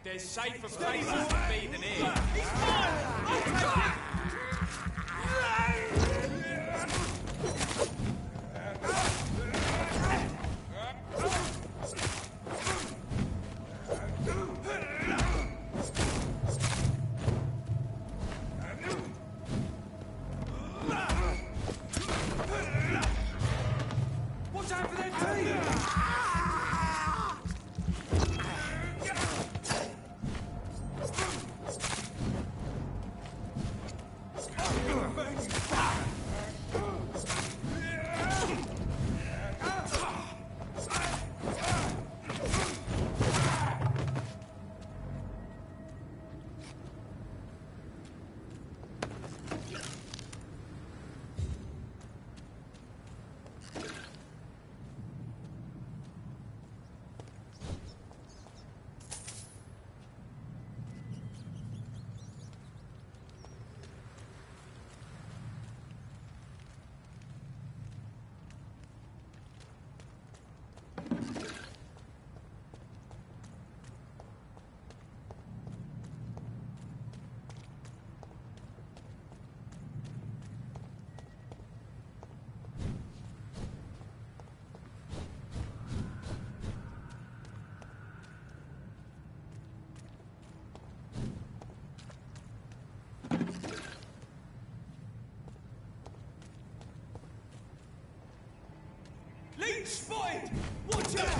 There's safer places to be than here. He's mine! I'll take it! Watch out for their team! Leech spotted! Watch out!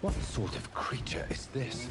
What sort of creature is this?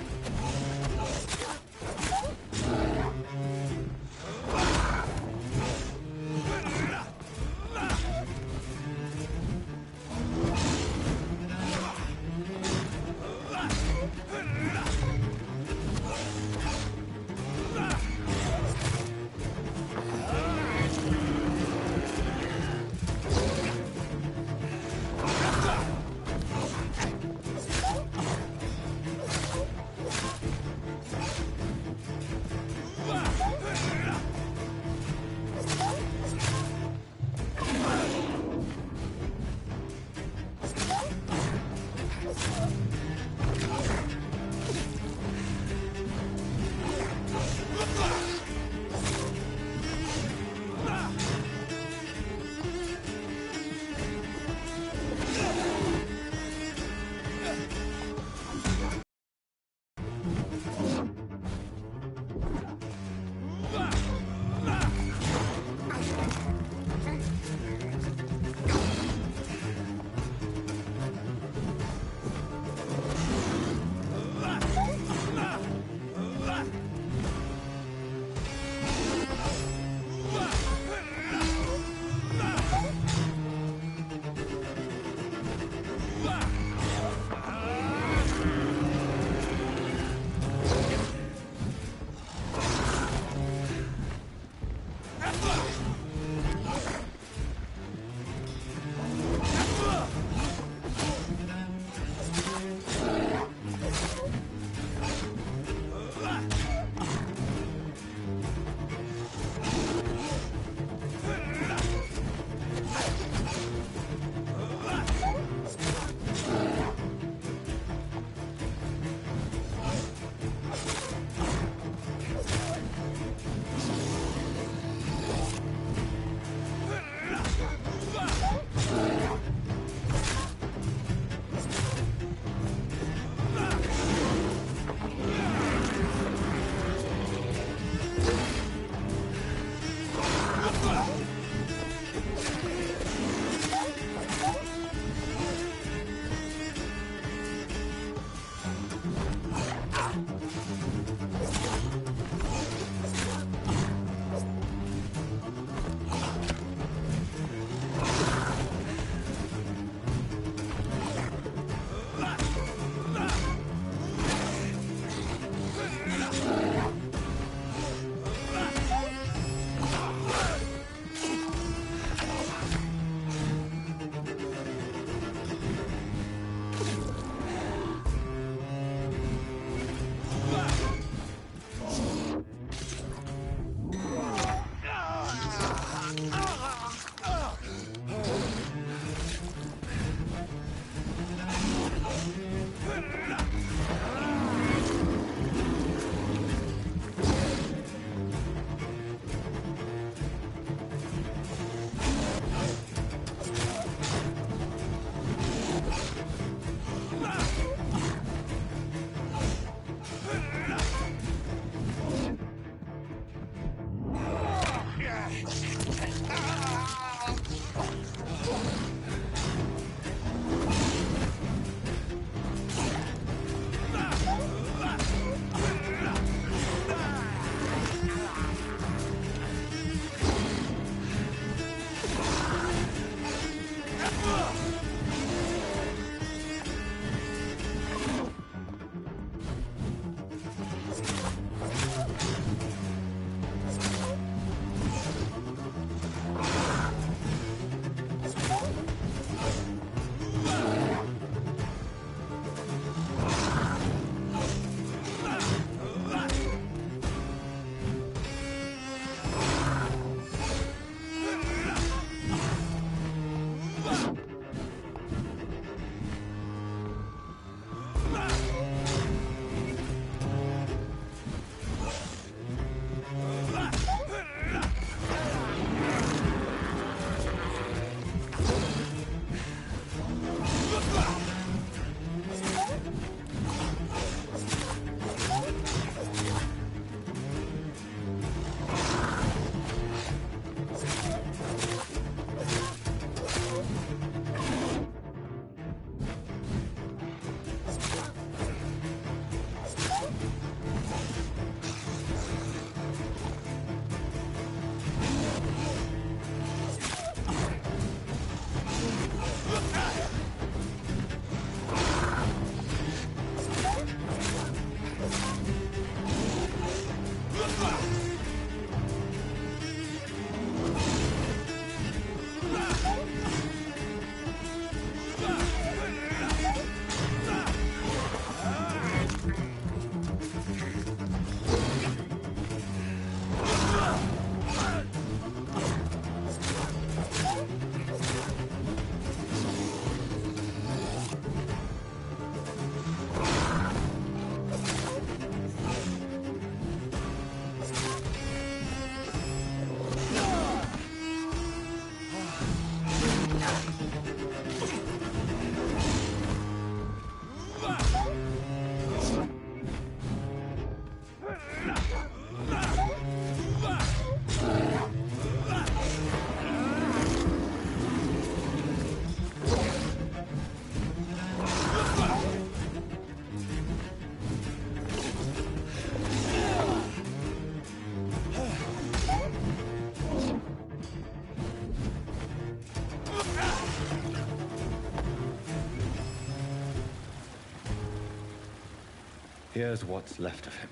Here's what's left of him.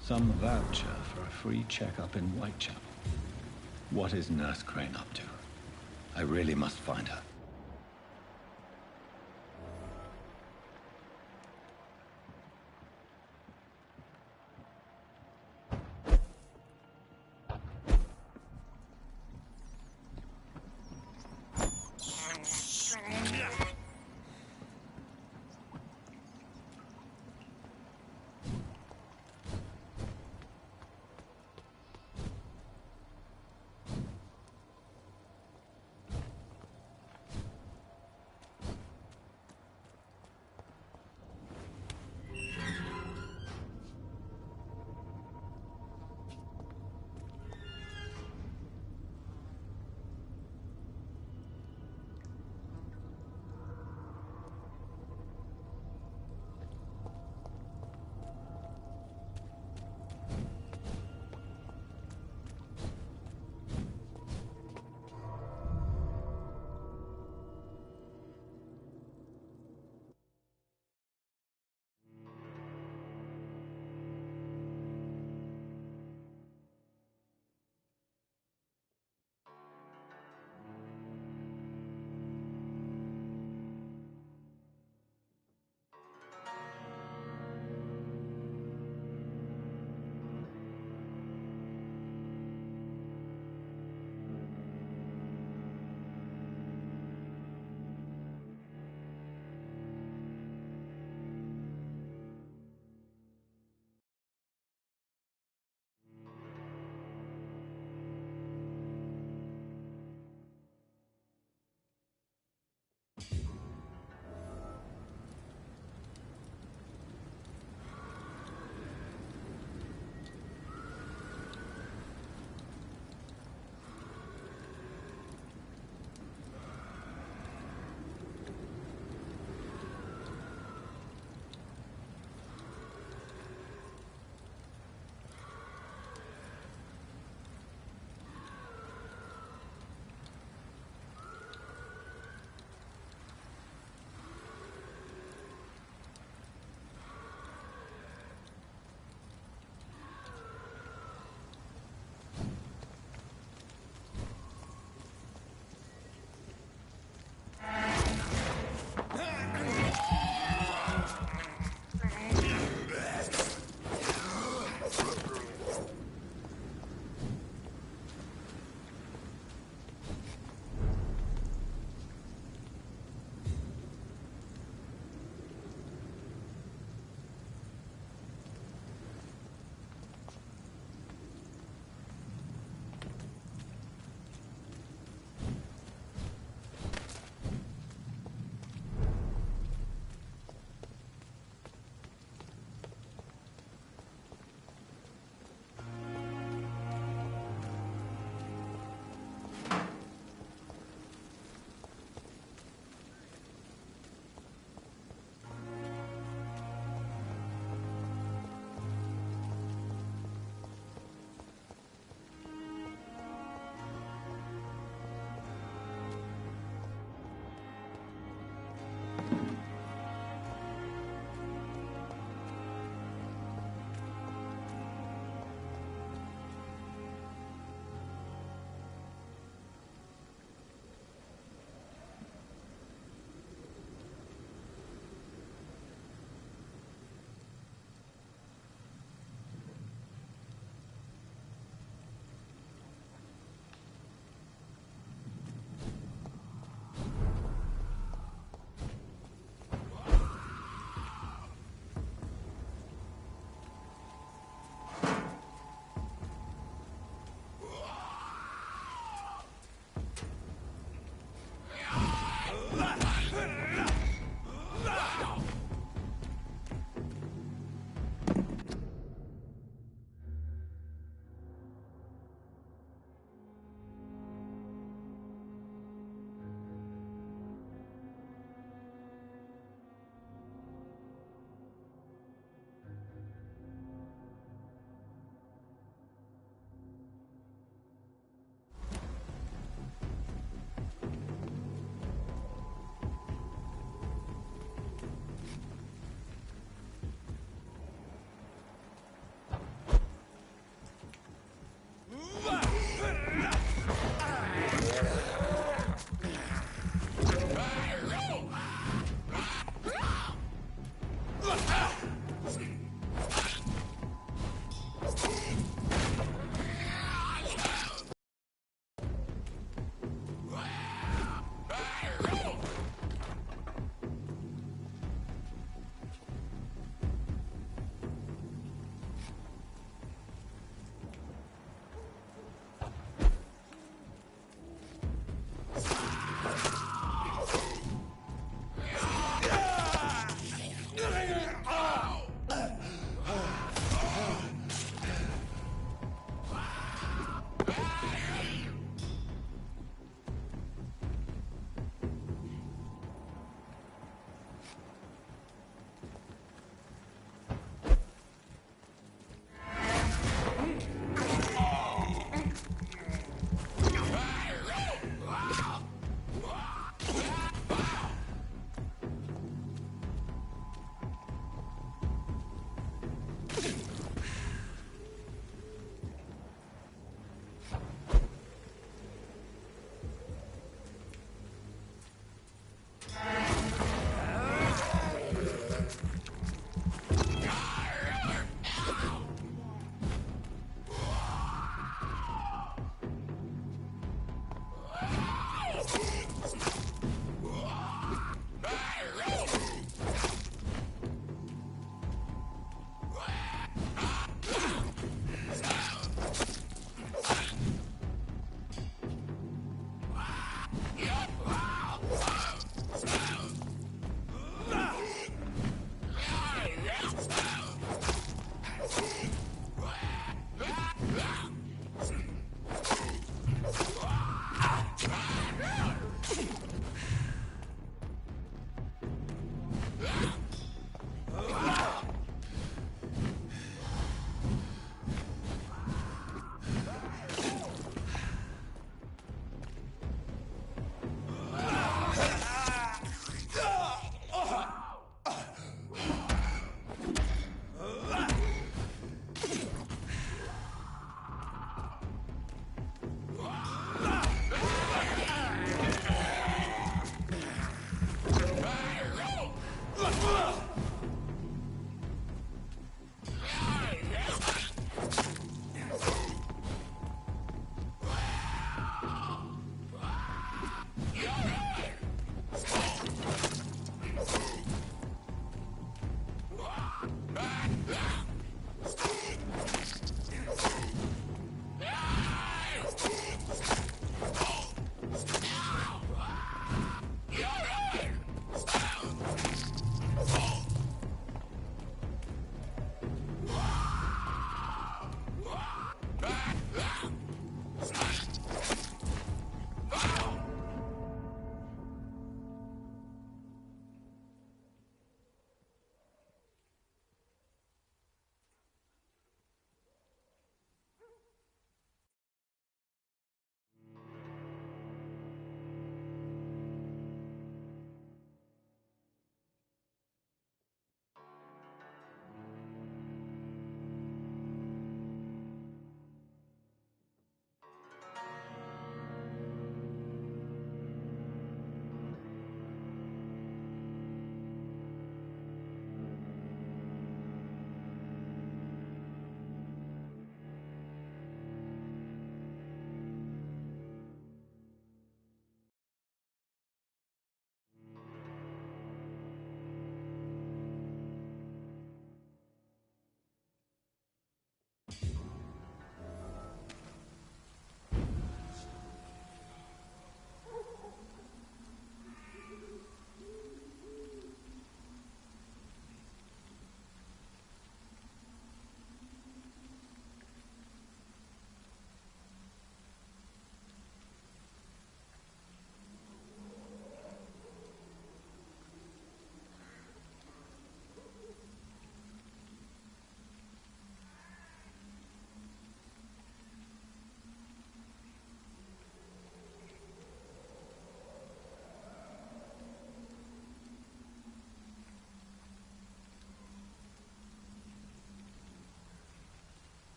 Some voucher for a free checkup in Whitechapel. What is Nurse Crane up to? I really must find her.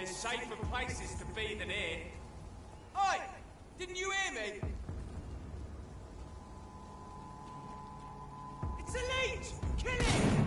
There's safer places to be than here. Oi! Didn't you hear me? It's a leech! Kill it!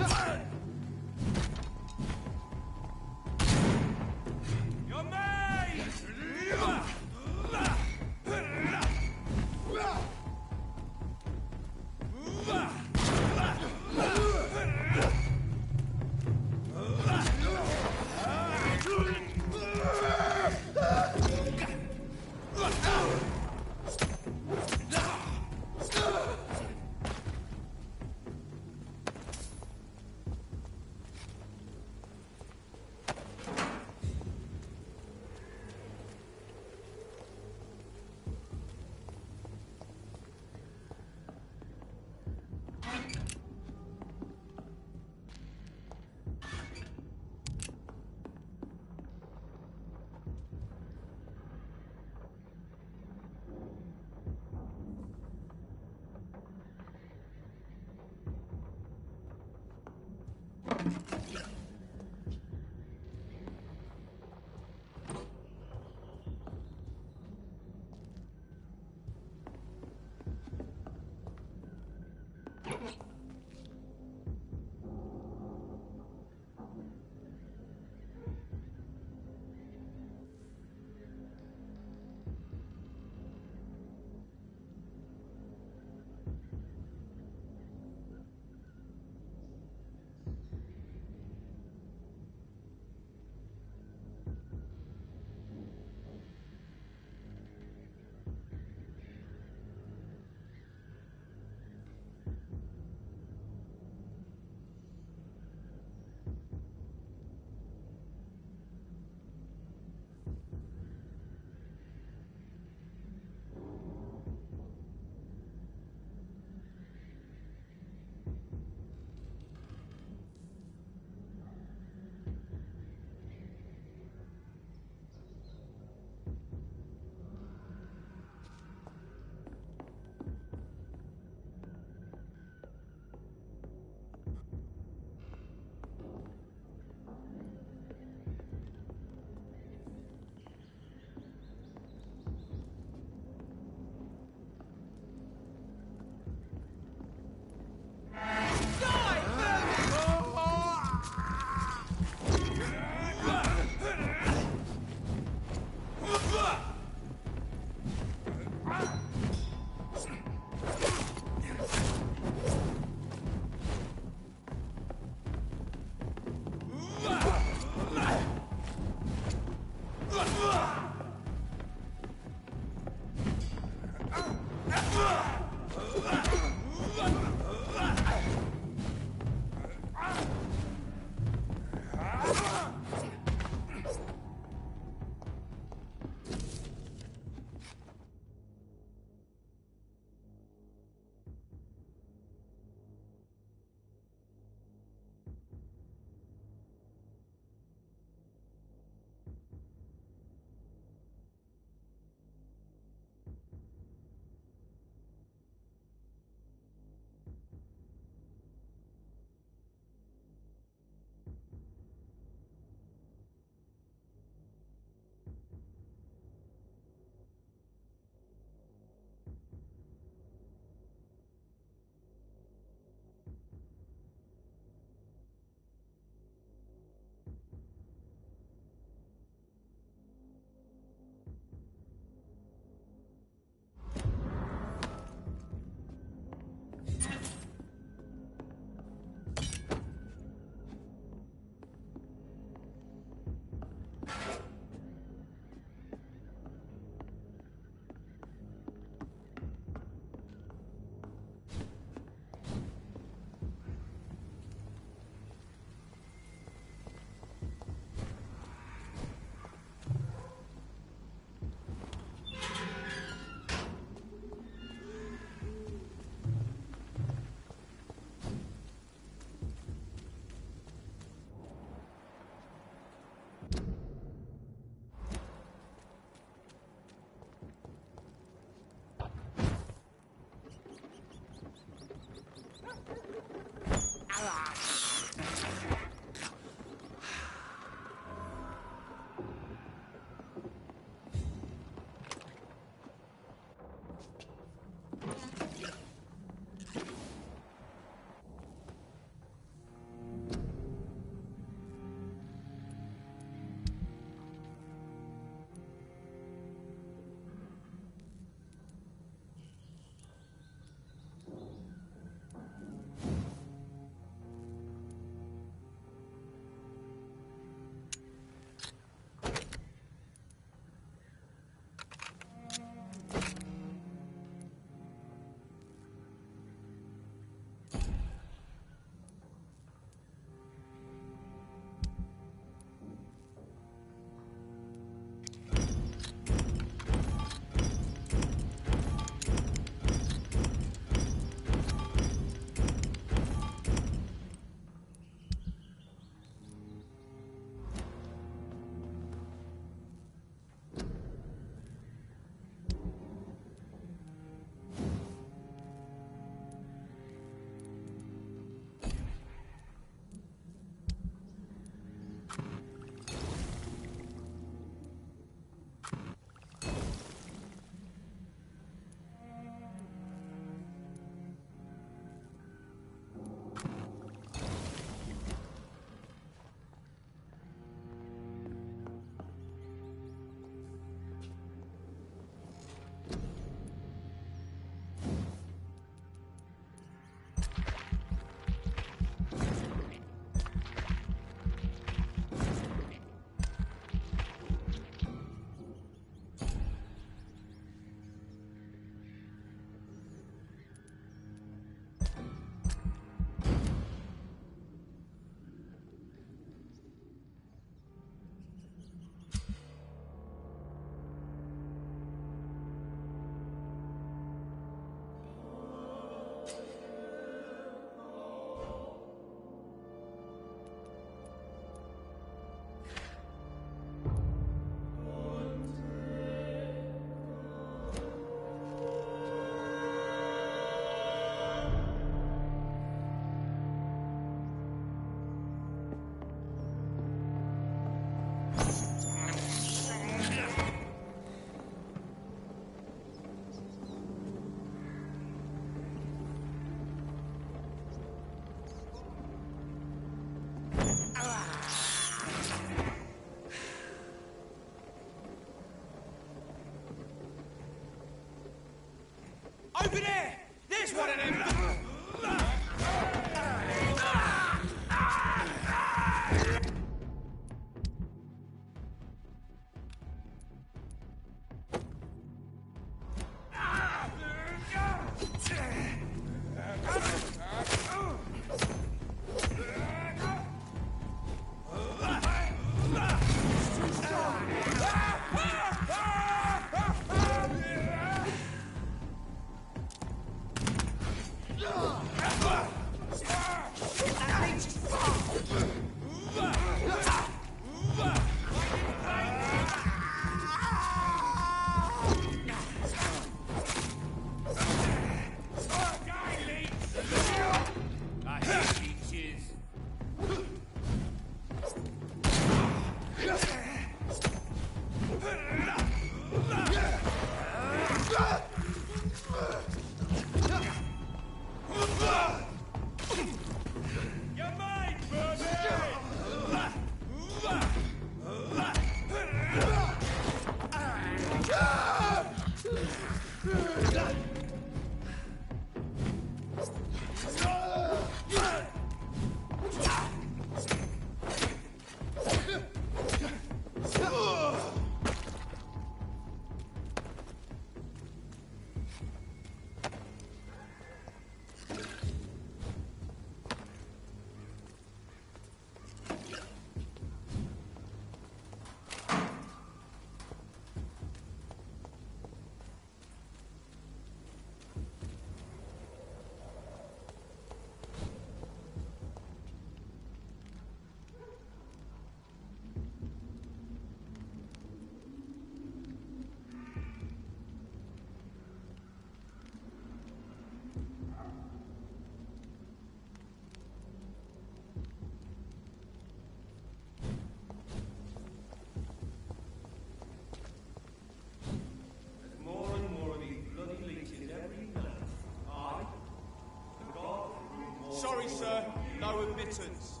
Sorry, sir. No admittance.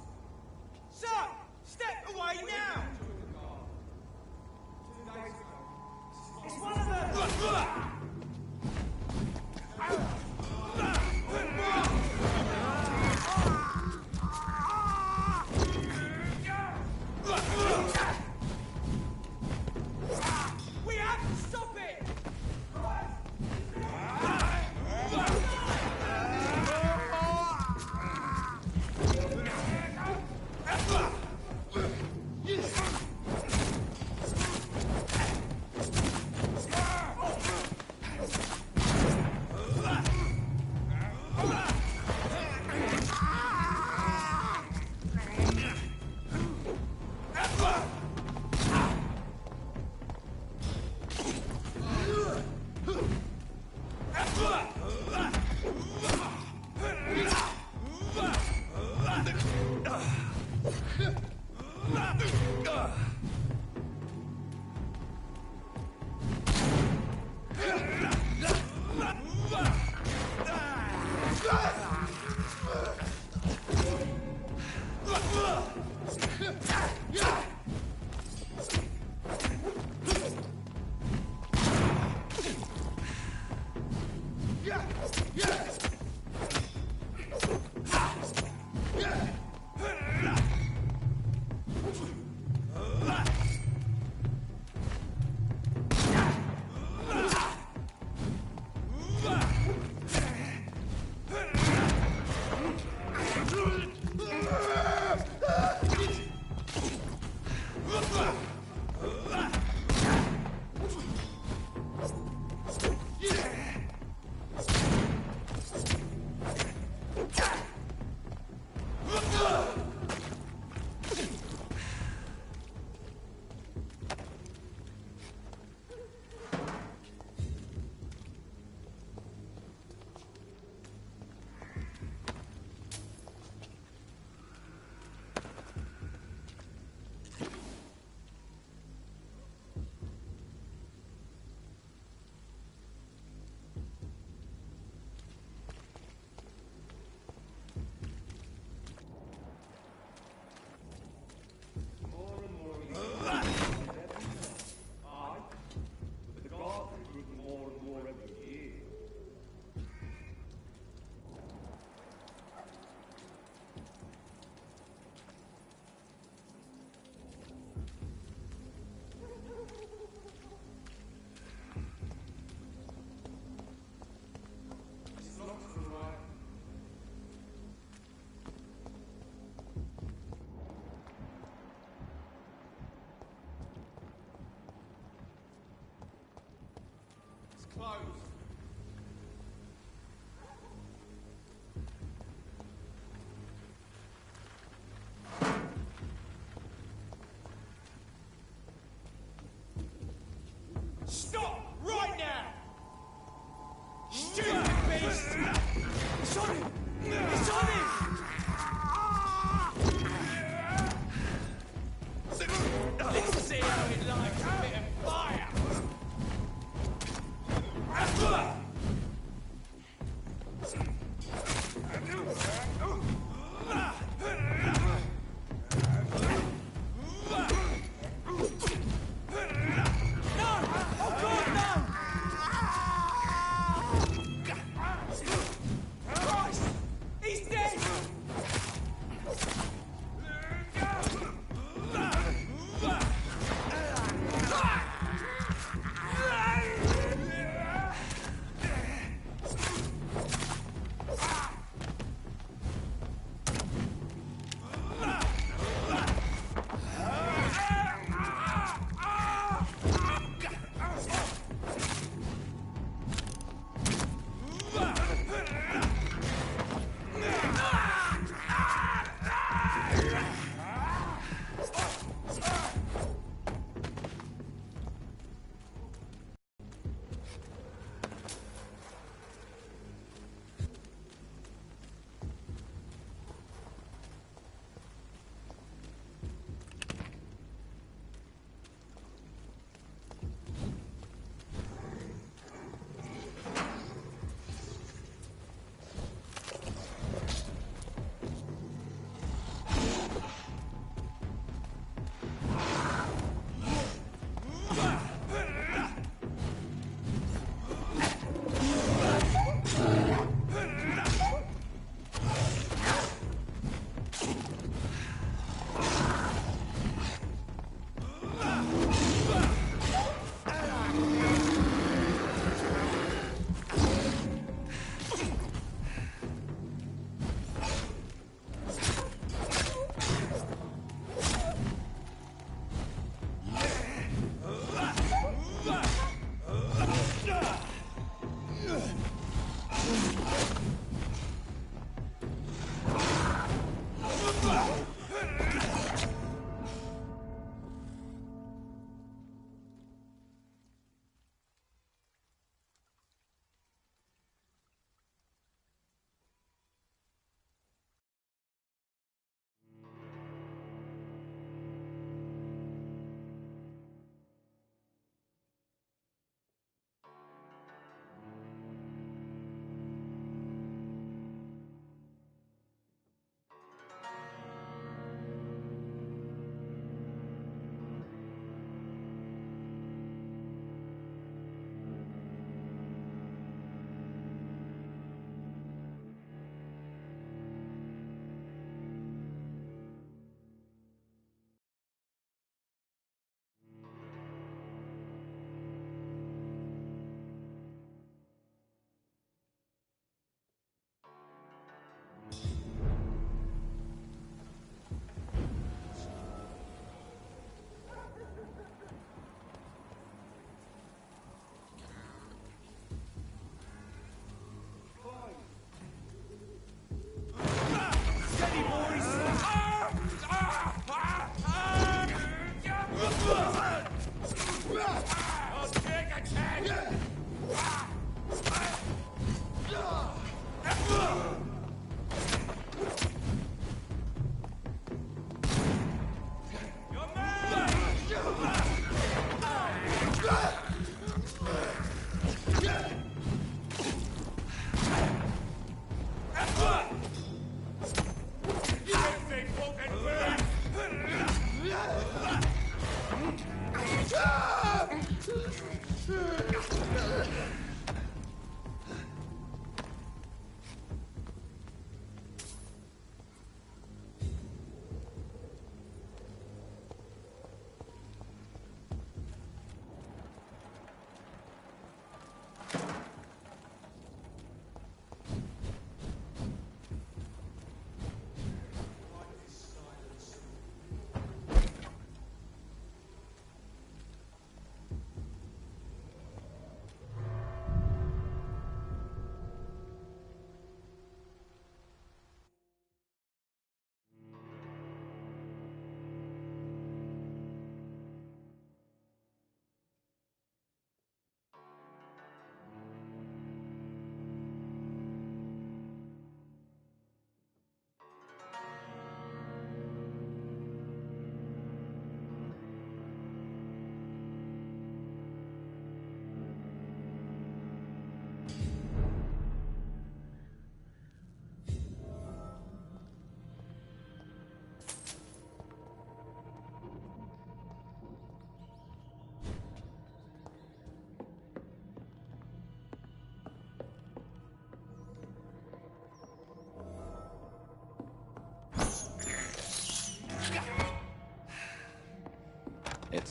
Sir, step away now! It's one of them! We have to stop it!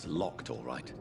It's locked, all right.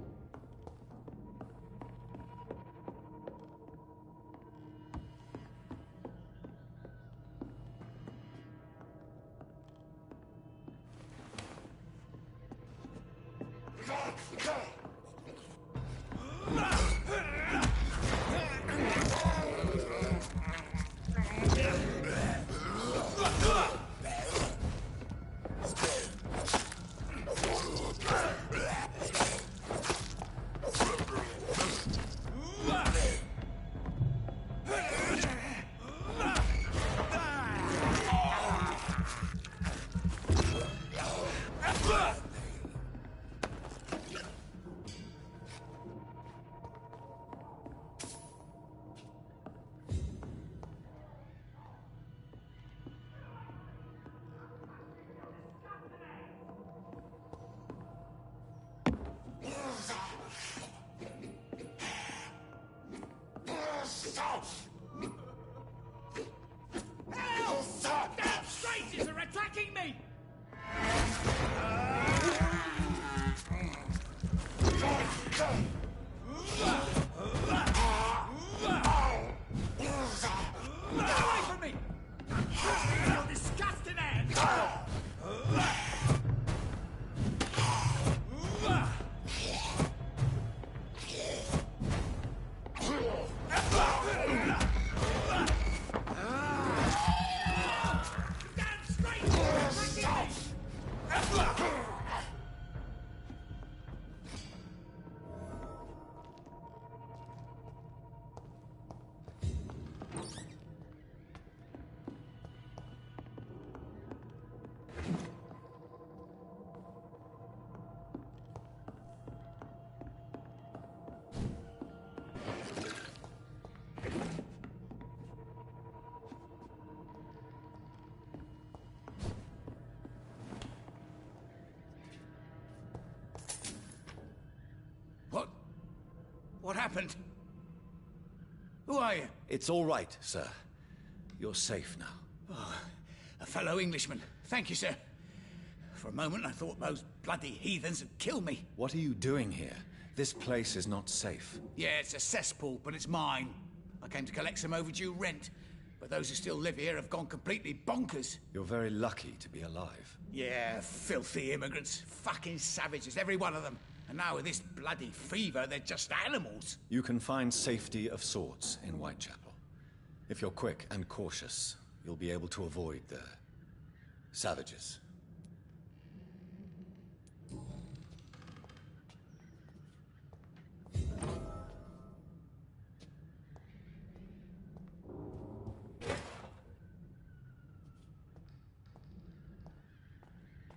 Help! Damn strangers are attacking me! Get away from me! You're disgusting ants! What happened? Who are you? It's all right, sir. You're safe now. Oh, a fellow Englishman. Thank you, sir. For a moment, I thought those bloody heathens had killed me. What are you doing here? This place is not safe. Yeah, it's a cesspool, but it's mine. I came to collect some overdue rent, but those who still live here have gone completely bonkers. You're very lucky to be alive. Yeah, filthy immigrants. Fucking savages, every one of them. And now with this bloody fever, they're just animals. You can find safety of sorts in Whitechapel. If you're quick and cautious, you'll be able to avoid the savages.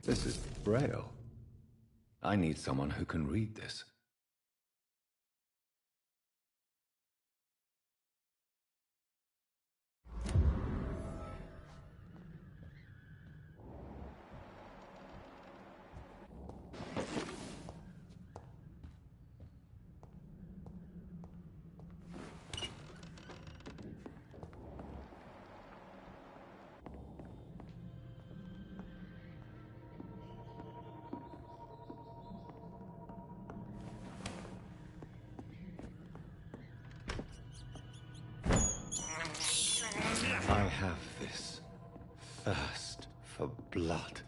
This is Braille. I need someone who can read this. I have this thirst for blood.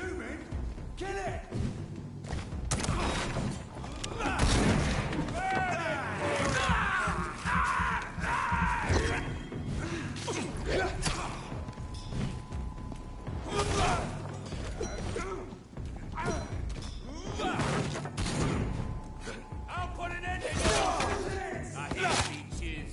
human! Kill it! I'll put an end to this! I hate beaches!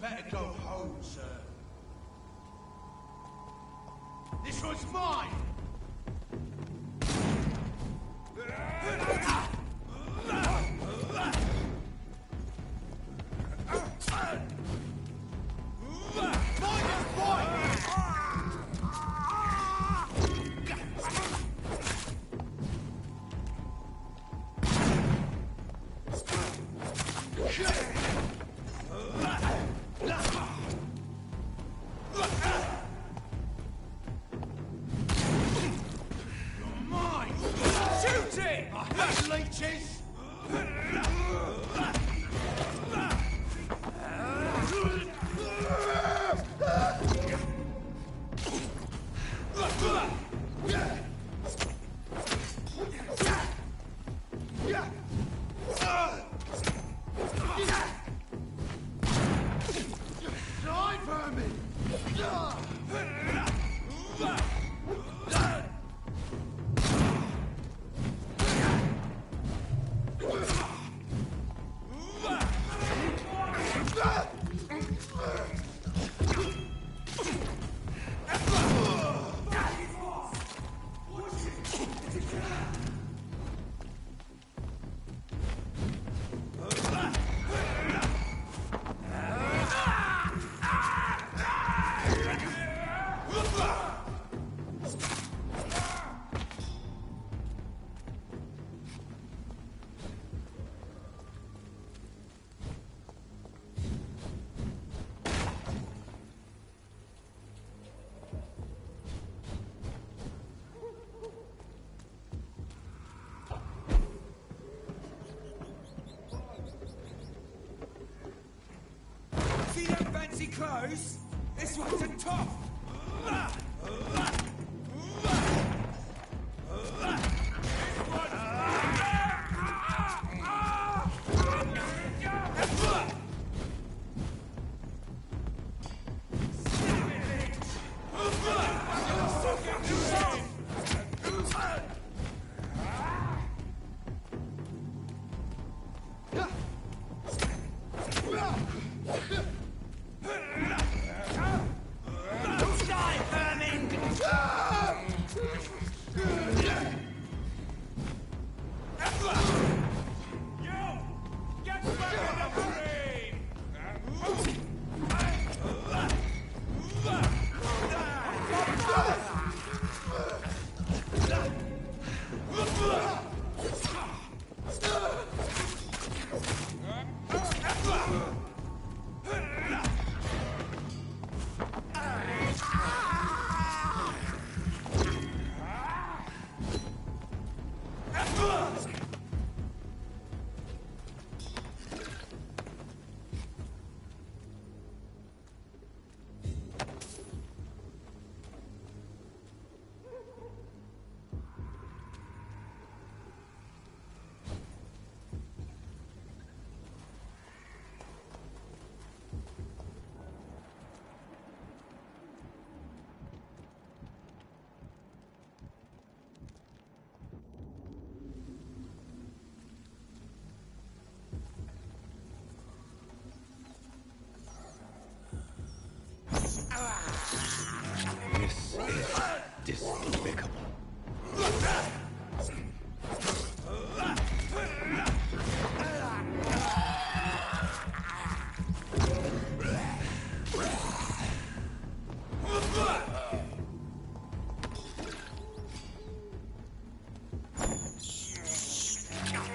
Better go home, sir. This one's mine! Leeches! Die, vermin! boys. This one's a top. This is despicable.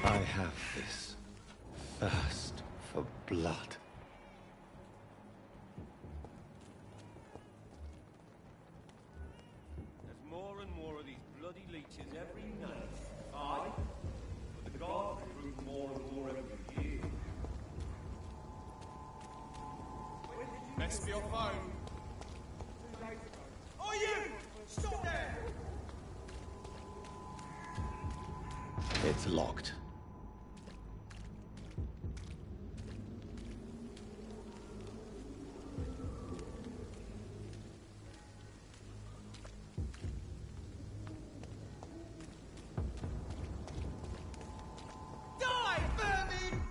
I have this thirst for blood. There's more and more of these bloody leeches every night. Aye, but the gods improve more and more every year. Must be your phone. Oh, you! Stop there! It's locked. Die, vermin!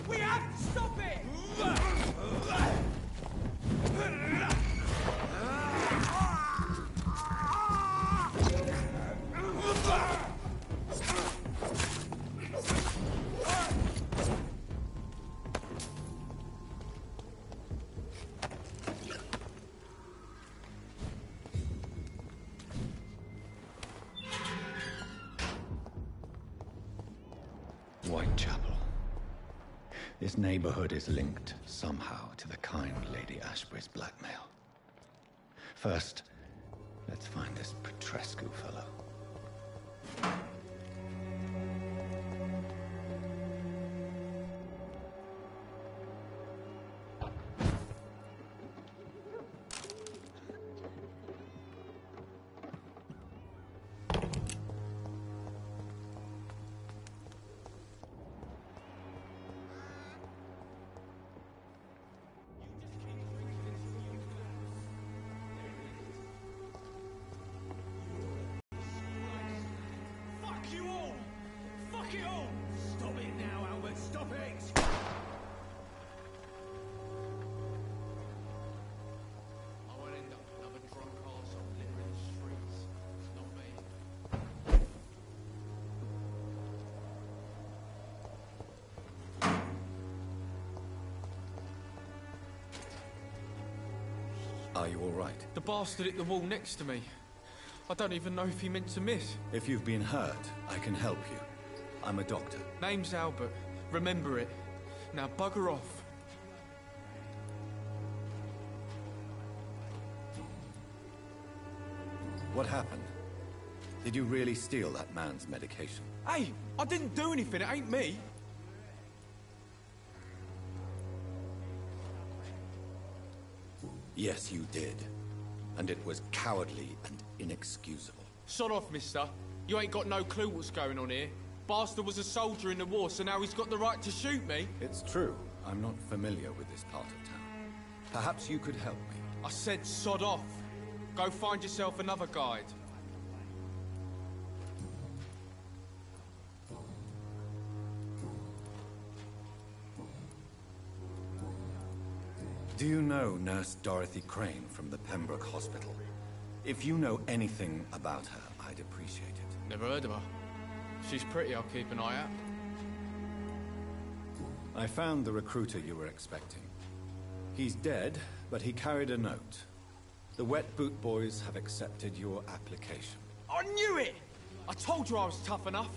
We have to stop it! Whitechapel. This neighborhood is linked somehow to the kind Lady Ashbury's blackmail. First, let's find this Petrescu fellow. Fuck you all! Fuck it all! Stop it now, Albert! Stop it! I won't end up another drunk arsehole littering the streets. It's not me. Are you all right? The bastard hit the wall next to me. I don't even know if he meant to miss. If you've been hurt, I can help you. I'm a doctor. Name's Albert. Remember it. Now bugger off. What happened? Did you really steal that man's medication? Hey, I didn't do anything. It ain't me. Yes, you did. And it was cowardly and inexcusable. Sod off, mister. You ain't got no clue what's going on here. Bastard was a soldier in the war, so now he's got the right to shoot me. It's true. I'm not familiar with this part of town. Perhaps you could help me. I said sod off. Go find yourself another guide. Do you know Nurse Dorothy Crane from the Pembroke Hospital? If you know anything about her, I'd appreciate it. Never heard of her. She's pretty, I'll keep an eye out. I found the recruiter you were expecting. He's dead, but he carried a note. The Wet Boot Boys have accepted your application. I knew it! I told you I was tough enough.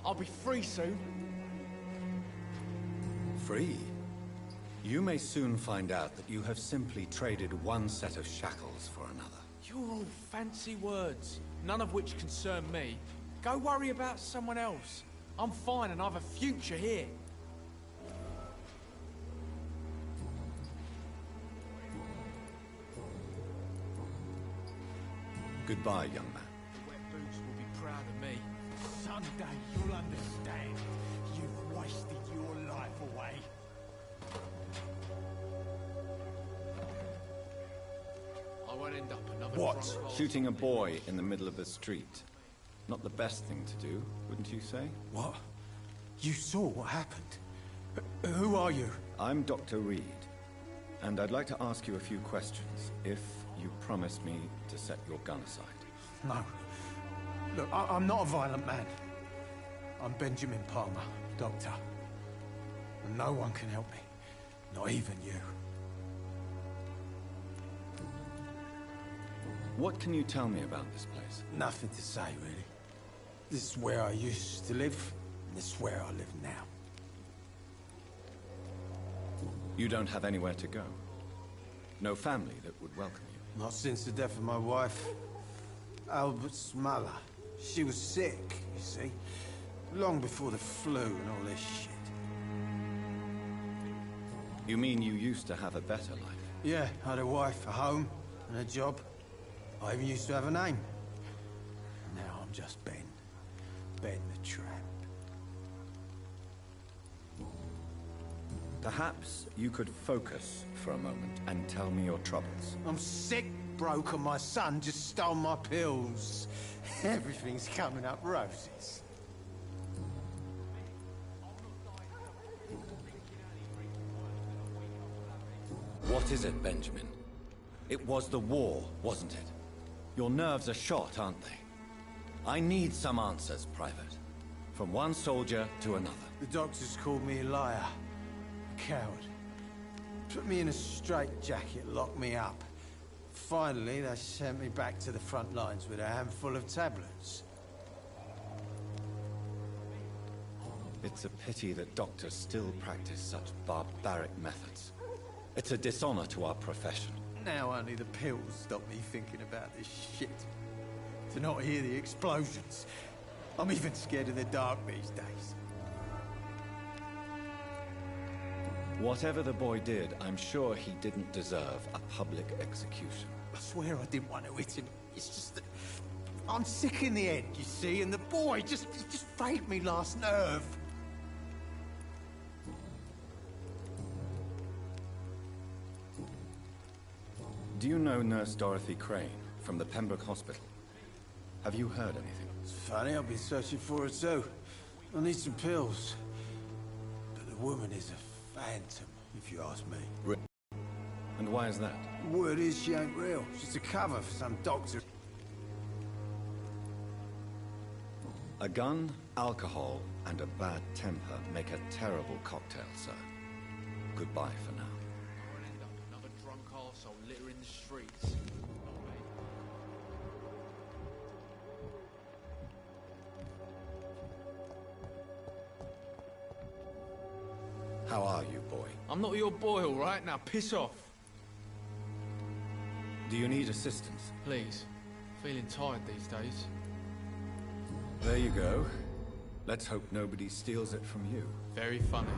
I'll be free soon. Free? You may soon find out that you have simply traded one set of shackles for another. You're all fancy words, none of which concern me. Go worry about someone else. I'm fine and I have a future here. Goodbye, young man. The Wet Boots will be proud of me. Someday you'll understand. You've wasted your life away. I won't end up another What? drunk old- Shooting a boy in the middle of the street. Not the best thing to do, wouldn't you say? What? You saw what happened? Who are you? I'm Dr. Reed, and I'd like to ask you a few questions, if you promise me to set your gun aside. No. Look, I'm not a violent man. I'm Benjamin Palmer, doctor. And no one can help me. Not even you. What can you tell me about this place? Nothing to say, really. This is where I used to live, and this is where I live now. You don't have anywhere to go? No family that would welcome you? Not since the death of my wife, Albert's mother. She was sick, you see. Long before the flu and all this shit. You mean you used to have a better life? Yeah, I had a wife, a home, and a job. I even used to have a name. Now I'm just Ben. Ben the Tramp. Perhaps you could focus for a moment and tell me your troubles. I'm sick, broke, and my son just stole my pills. Everything's coming up roses. What is it, Benjamin? It was the war, wasn't it? Your nerves are shot, aren't they? I need some answers, Private. From one soldier to another. The doctors called me a liar. A coward. Put me in a straitjacket, locked me up. Finally, they sent me back to the front lines with a handful of tablets. It's a pity that doctors still practice such barbaric methods. It's a dishonor to our profession. Now only the pills stop me thinking about this shit. To not hear the explosions. I'm even scared of the dark these days. Whatever the boy did, I'm sure he didn't deserve a public execution. I swear I didn't want to hit him. It's just that I'm sick in the head, you see, and the boy just frayed me last nerve. Do you know Nurse Dorothy Crane from the Pembroke Hospital? Have you heard anything? It's funny, I've been searching for her too. I need some pills. But the woman is a phantom, if you ask me. And why is that? The word is she ain't real. She's a cover for some doctor. A gun, alcohol, and a bad temper make a terrible cocktail, sir. Goodbye for now. I'll end up another drunk arsehole littering the streets. Not me. How are you, boy? I'm not your boy, all right? Now piss off. Do you need assistance? Please. Feeling tired these days. There you go. Let's hope nobody steals it from you. Very funny.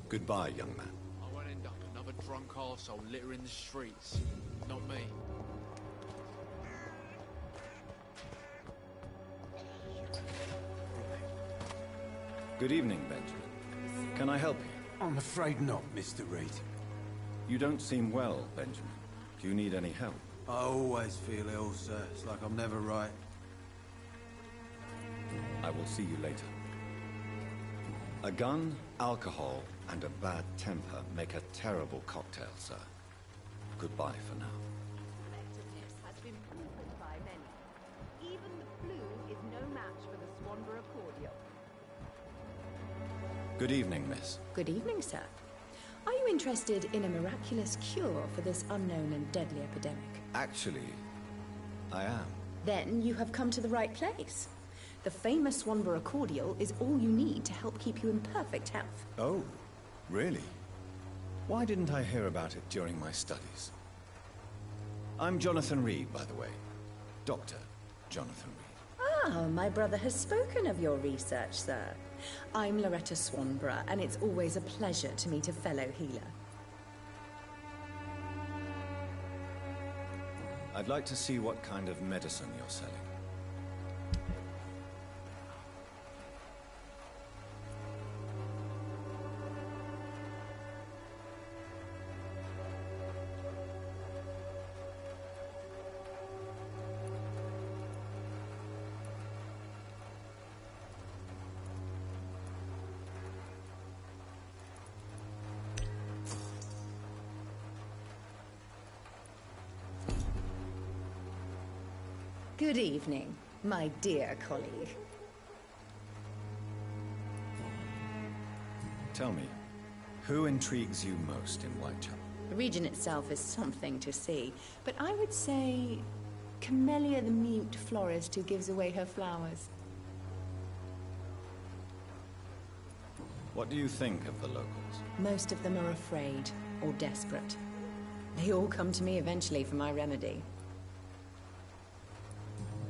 Goodbye, young man. I won't end up another drunk arsehole littering the streets. Not me. Good evening, Benjamin. Can I help you? I'm afraid not, Mr. Reed. You don't seem well, Benjamin. Do you need any help? I always feel ill, sir. It's like I'm never right. I will see you later. A gun, alcohol, and a bad temper make a terrible cocktail, sir. Goodbye for now. Effectiveness has been proven by many. Even the flu is no match for the Swanborough cordial. Good evening, miss. Good evening, sir. Are you interested in a miraculous cure for this unknown and deadly epidemic? Actually, I am. Then you have come to the right place. The famous Swanborough cordial is all you need to help keep you in perfect health. Oh, really? Why didn't I hear about it during my studies? I'm Jonathan Reed, by the way. Dr. Jonathan Reed. Ah, my brother has spoken of your research, sir. I'm Loretta Swanborough, and it's always a pleasure to meet a fellow healer. I'd like to see what kind of medicine you're selling. Good evening, my dear colleague. Tell me, who intrigues you most in Whitechapel? The region itself is something to see, but I would say Camellia the mute florist who gives away her flowers. What do you think of the locals? Most of them are afraid or desperate. They all come to me eventually for my remedy.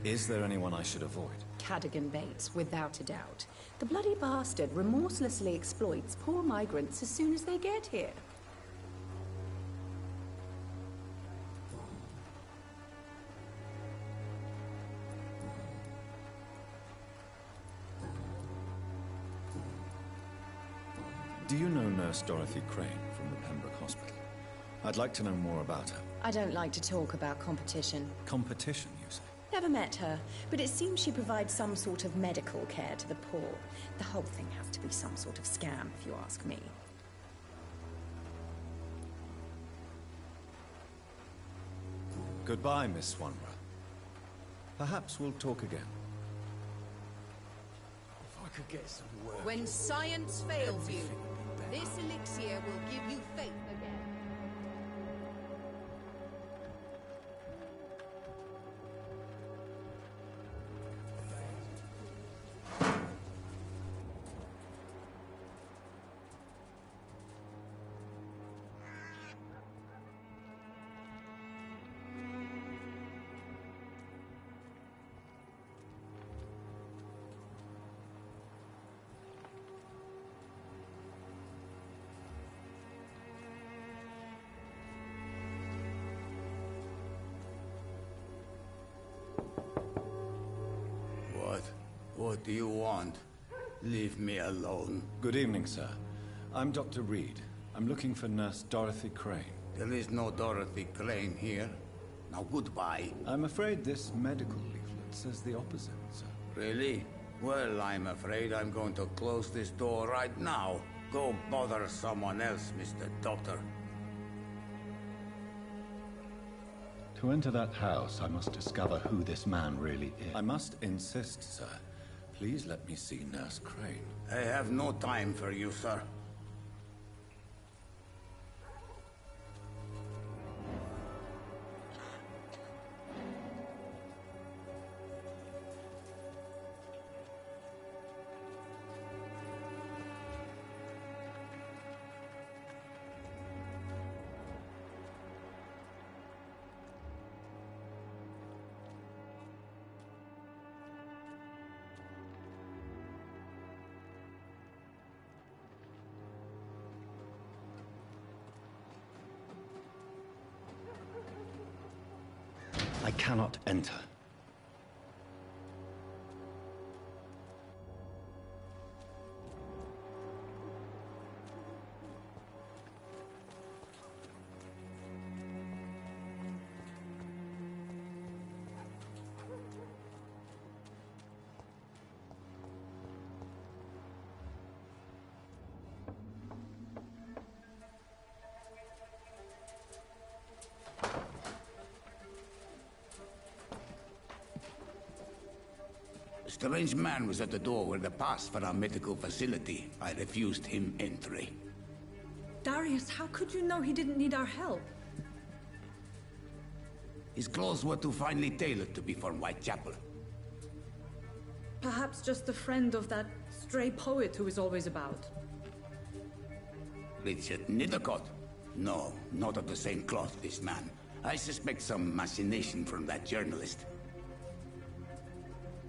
Is there anyone I should avoid? Cadogan Bates, without a doubt. The bloody bastard remorselessly exploits poor migrants as soon as they get here. Do you know Nurse Dorothy Crane from the Pembroke Hospital? I'd like to know more about her. I don't like to talk about competition. Competition, you say? Never met her, but it seems she provides some sort of medical care to the poor. The whole thing has to be some sort of scam, if you ask me. Goodbye, Miss Swanborough. Perhaps we'll talk again. If I could get some work. When science fails you, everything would be better. this elixir will give you faith again. What do you want? Leave me alone. Good evening, sir. I'm Dr. Reed. I'm looking for Nurse Dorothy Crane. There is no Dorothy Crane here. Now goodbye. I'm afraid this medical leaflet says the opposite, sir. Really? Well, I'm afraid I'm going to close this door right now. Go bother someone else, Mr. Doctor. To enter that house, I must discover who this man really is. I must insist, sir. Please let me see Nurse Crane. I have no time for you, sir. I cannot enter. A strange man was at the door with a pass for our medical facility. I refused him entry. Darius, how could you know he didn't need our help? His clothes were too finely tailored to be from Whitechapel. Perhaps just a friend of that stray poet who is always about. Richard Nithercott? No, not of the same cloth, this man. I suspect some machination from that journalist.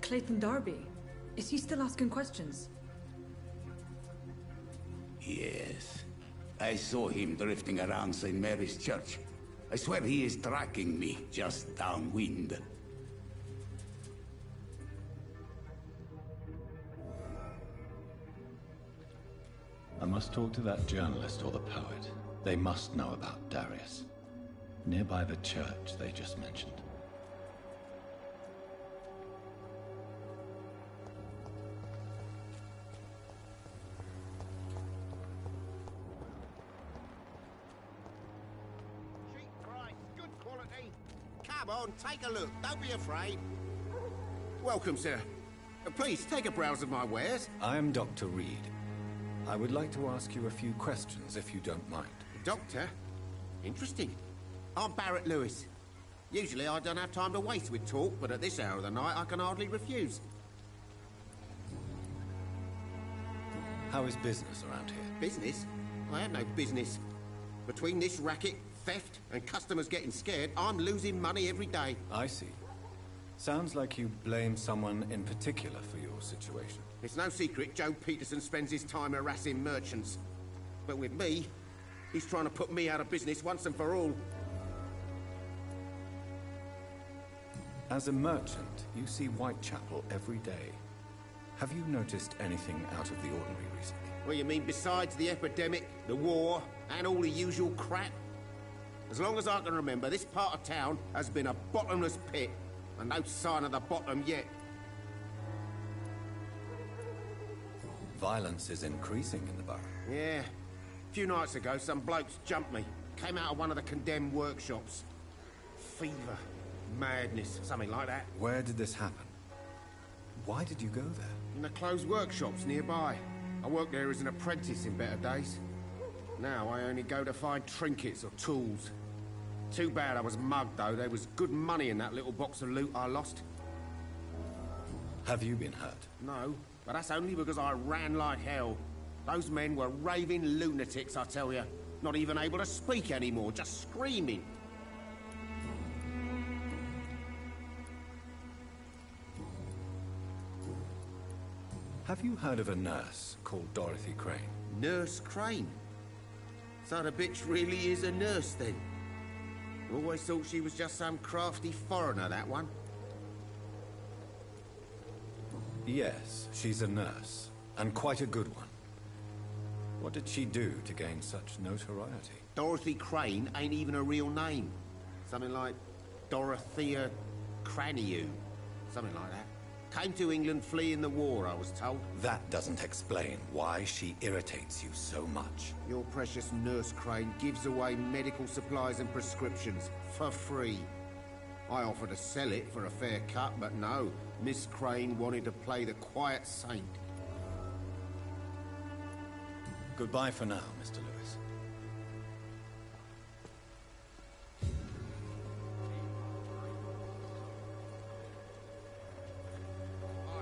Clayton Darby. Is he still asking questions? Yes. I saw him drifting around St. Mary's Church. I swear he is tracking me just downwind. I must talk to that journalist or the poet. They must know about Darius. Nearby the church they just mentioned. Come on, take a look. Don't be afraid. Welcome, sir. Please, take a browse of my wares. I am Dr. Reed. I would like to ask you a few questions, if you don't mind. Doctor? Interesting. I'm Barrett Lewis. Usually I don't have time to waste with talk, but at this hour of the night I can hardly refuse. How is business around here? Business? I have no business. Between this racket, theft, and customers getting scared, I'm losing money every day. I see. Sounds like you blame someone in particular for your situation. It's no secret Joe Peterson spends his time harassing merchants. But with me, he's trying to put me out of business once and for all. As a merchant, you see Whitechapel every day. Have you noticed anything out of the ordinary recently? Well, you mean besides the epidemic, the war, and all the usual crap? As long as I can remember, this part of town has been a bottomless pit, and no sign of the bottom yet. Violence is increasing in the borough. Yeah. A few nights ago, some blokes jumped me. Came out of one of the condemned workshops. Fever, madness, something like that. Where did this happen? Why did you go there? In the closed workshops nearby. I worked there as an apprentice in better days. Now I only go to find trinkets or tools. Too bad I was mugged, though. There was good money in that little box of loot I lost. Have you been hurt? No, but that's only because I ran like hell. Those men were raving lunatics, I tell you. Not even able to speak anymore, just screaming. Have you heard of a nurse called Dorothy Crane? Nurse Crane? So the bitch really is a nurse, then? I always thought she was just some crafty foreigner, that one. Yes, she's a nurse, and quite a good one. What did she do to gain such notoriety? Dorothy Crane ain't even a real name. Something like Dorothea Craniu. Something like that. Came to England fleeing the war, I was told. That doesn't explain why she irritates you so much. Your precious Nurse Crane gives away medical supplies and prescriptions for free. I offered to sell it for a fair cut, but no. Miss Crane wanted to play the quiet saint. Goodbye for now, Mr. Lewis.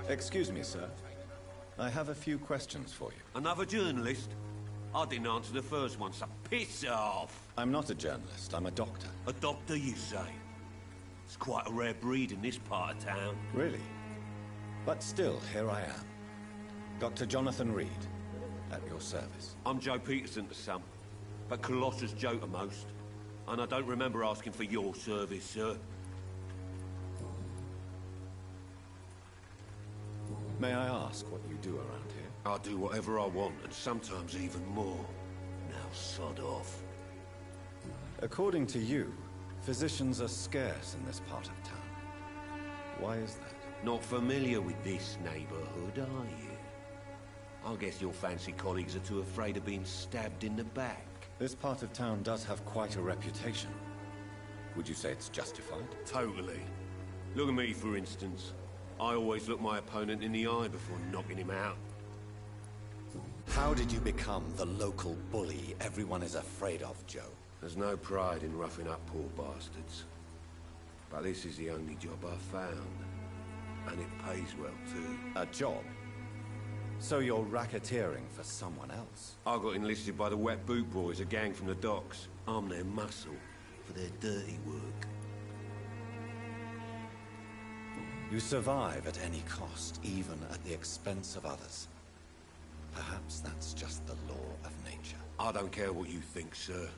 Excuse me, sir. I have a few questions for you. Another journalist? I didn't answer the first one, so piss off! I'm not a journalist, I'm a doctor. A doctor, you say? It's quite a rare breed in this part of town. Really? But still, here I am. Dr. Jonathan Reed, at your service. I'm Joe Peterson to some, but Colossus Joe to most. And I don't remember asking for your service, sir. May I ask what you do around here? I do whatever I want, and sometimes even more. Now sod off. According to you, physicians are scarce in this part of town. Why is that? Not familiar with this neighborhood, are you? I guess your fancy colleagues are too afraid of being stabbed in the back. This part of town does have quite a reputation. Would you say it's justified? Totally. Look at me, for instance. I always look my opponent in the eye before knocking him out. How did you become the local bully everyone is afraid of, Joe? There's no pride in roughing up poor bastards. But this is the only job I've found. And it pays well, too. A job? So you're racketeering for someone else? I got enlisted by the Wet Boot Boys, a gang from the docks. I'm their muscle for their dirty work. You survive at any cost, even at the expense of others. Perhaps that's just the law of nature. I don't care what you think, sir.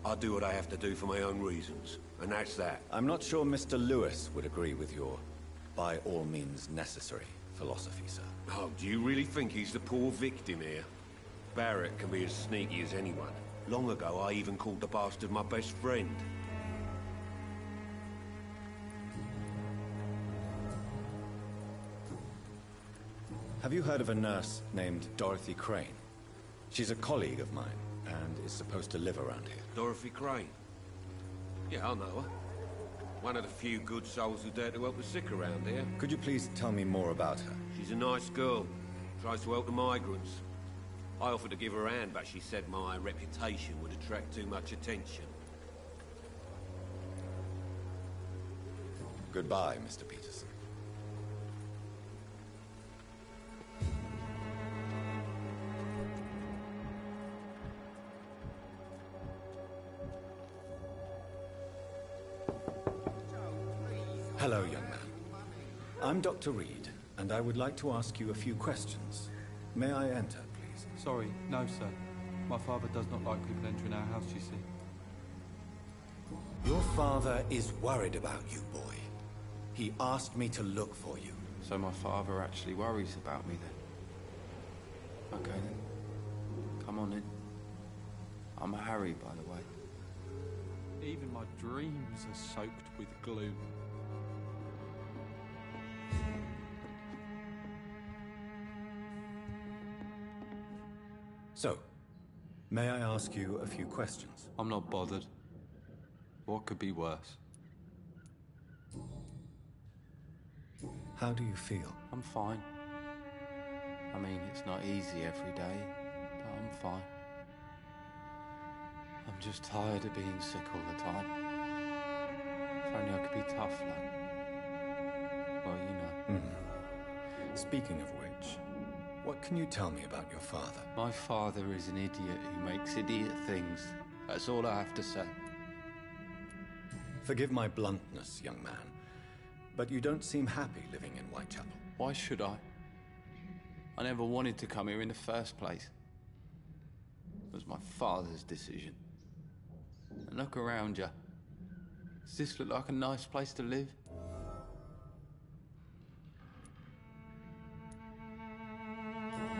I do what I have to do for my own reasons, and that's that. I'm not sure Mr. Lewis would agree with your by all means necessary philosophy, sir. Oh, do you really think he's the poor victim here? Barrett can be as sneaky as anyone. Long ago, I even called the bastard my best friend. Have you heard of a nurse named Dorothy Crane? She's a colleague of mine, and is supposed to live around here. Dorothy Crane? Yeah, I know her. One of the few good souls who dare to help the sick around here. Could you please tell me more about her? She's a nice girl. Tries to help the migrants. I offered to give her a hand, but she said my reputation would attract too much attention. Goodbye, Mr. Peterson. Hello, young man. I'm Dr. Reed, and I would like to ask you a few questions. May I enter, please? Sorry, no, sir. My father does not like people entering our house, you see. Your father is worried about you, boy. He asked me to look for you. So my father actually worries about me, then? Okay, then. Come on in. I'm Harry, by the way. Even my dreams are soaked with gloom. So, may I ask you a few questions? I'm not bothered. What could be worse? How do you feel? I'm fine. I mean, it's not easy every day, but I'm fine. I'm just tired of being sick all the time. If only I could be tough, like... Well, you know. Speaking of which, what can you tell me about your father? My father is an idiot who makes idiot things. That's all I have to say. Forgive my bluntness, young man, but you don't seem happy living in Whitechapel. Why should I? I never wanted to come here in the first place. It was my father's decision. And look around you. Does this look like a nice place to live?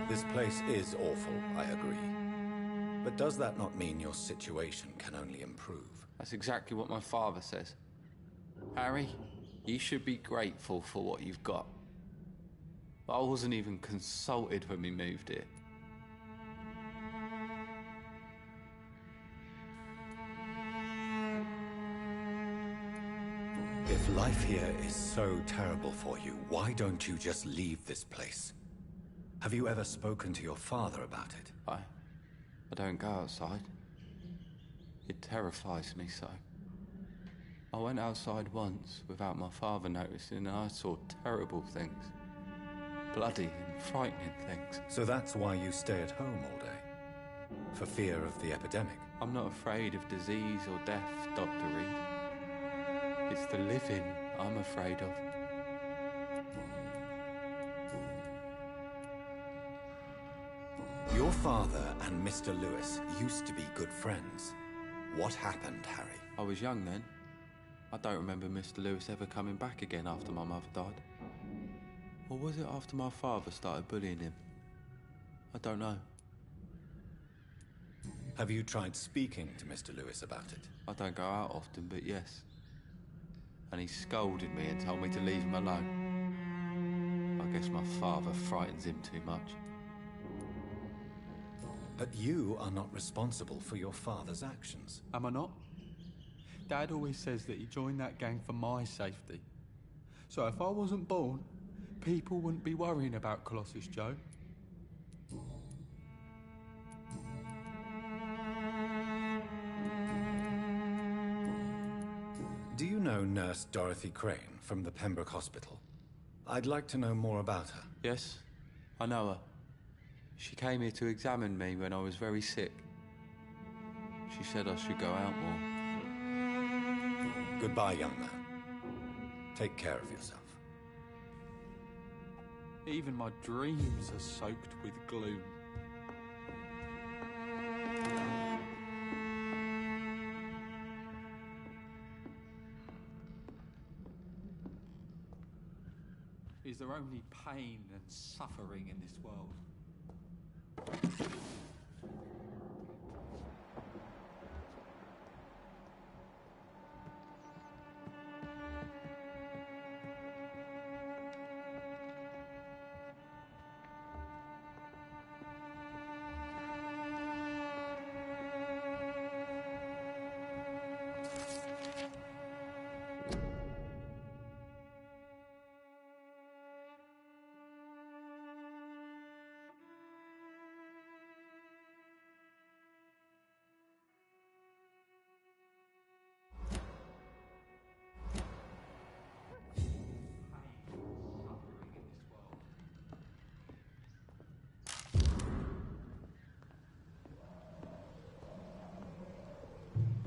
This place is awful, I agree. But does that not mean your situation can only improve? That's exactly what my father says. Harry, you should be grateful for what you've got. But I wasn't even consulted when we moved here. If life here is so terrible for you, why don't you just leave this place? Have you ever spoken to your father about it? I don't go outside. It terrifies me so. I went outside once without my father noticing and I saw terrible things. Bloody and frightening things. So that's why you stay at home all day? For fear of the epidemic? I'm not afraid of disease or death, Dr. Reed. It's the living I'm afraid of. Your father and Mr. Lewis used to be good friends. What happened, Harry? I was young then. I don't remember Mr. Lewis ever coming back again after my mother died. Or was it after my father started bullying him? I don't know. Have you tried speaking to Mr. Lewis about it? I don't go out often, but yes. And he scolded me and told me to leave him alone. I guess my father frightens him too much. But you are not responsible for your father's actions. Am I not? Dad always says that he joined that gang for my safety. So if I wasn't born, people wouldn't be worrying about Colossus Joe. Do you know Nurse Dorothy Crane from the Pembroke Hospital? I'd like to know more about her. Yes, I know her. She came here to examine me when I was very sick. She said I should go out more. Goodbye, young man. Take care of yourself. Even my dreams are soaked with gloom. Is there only pain and suffering in this world?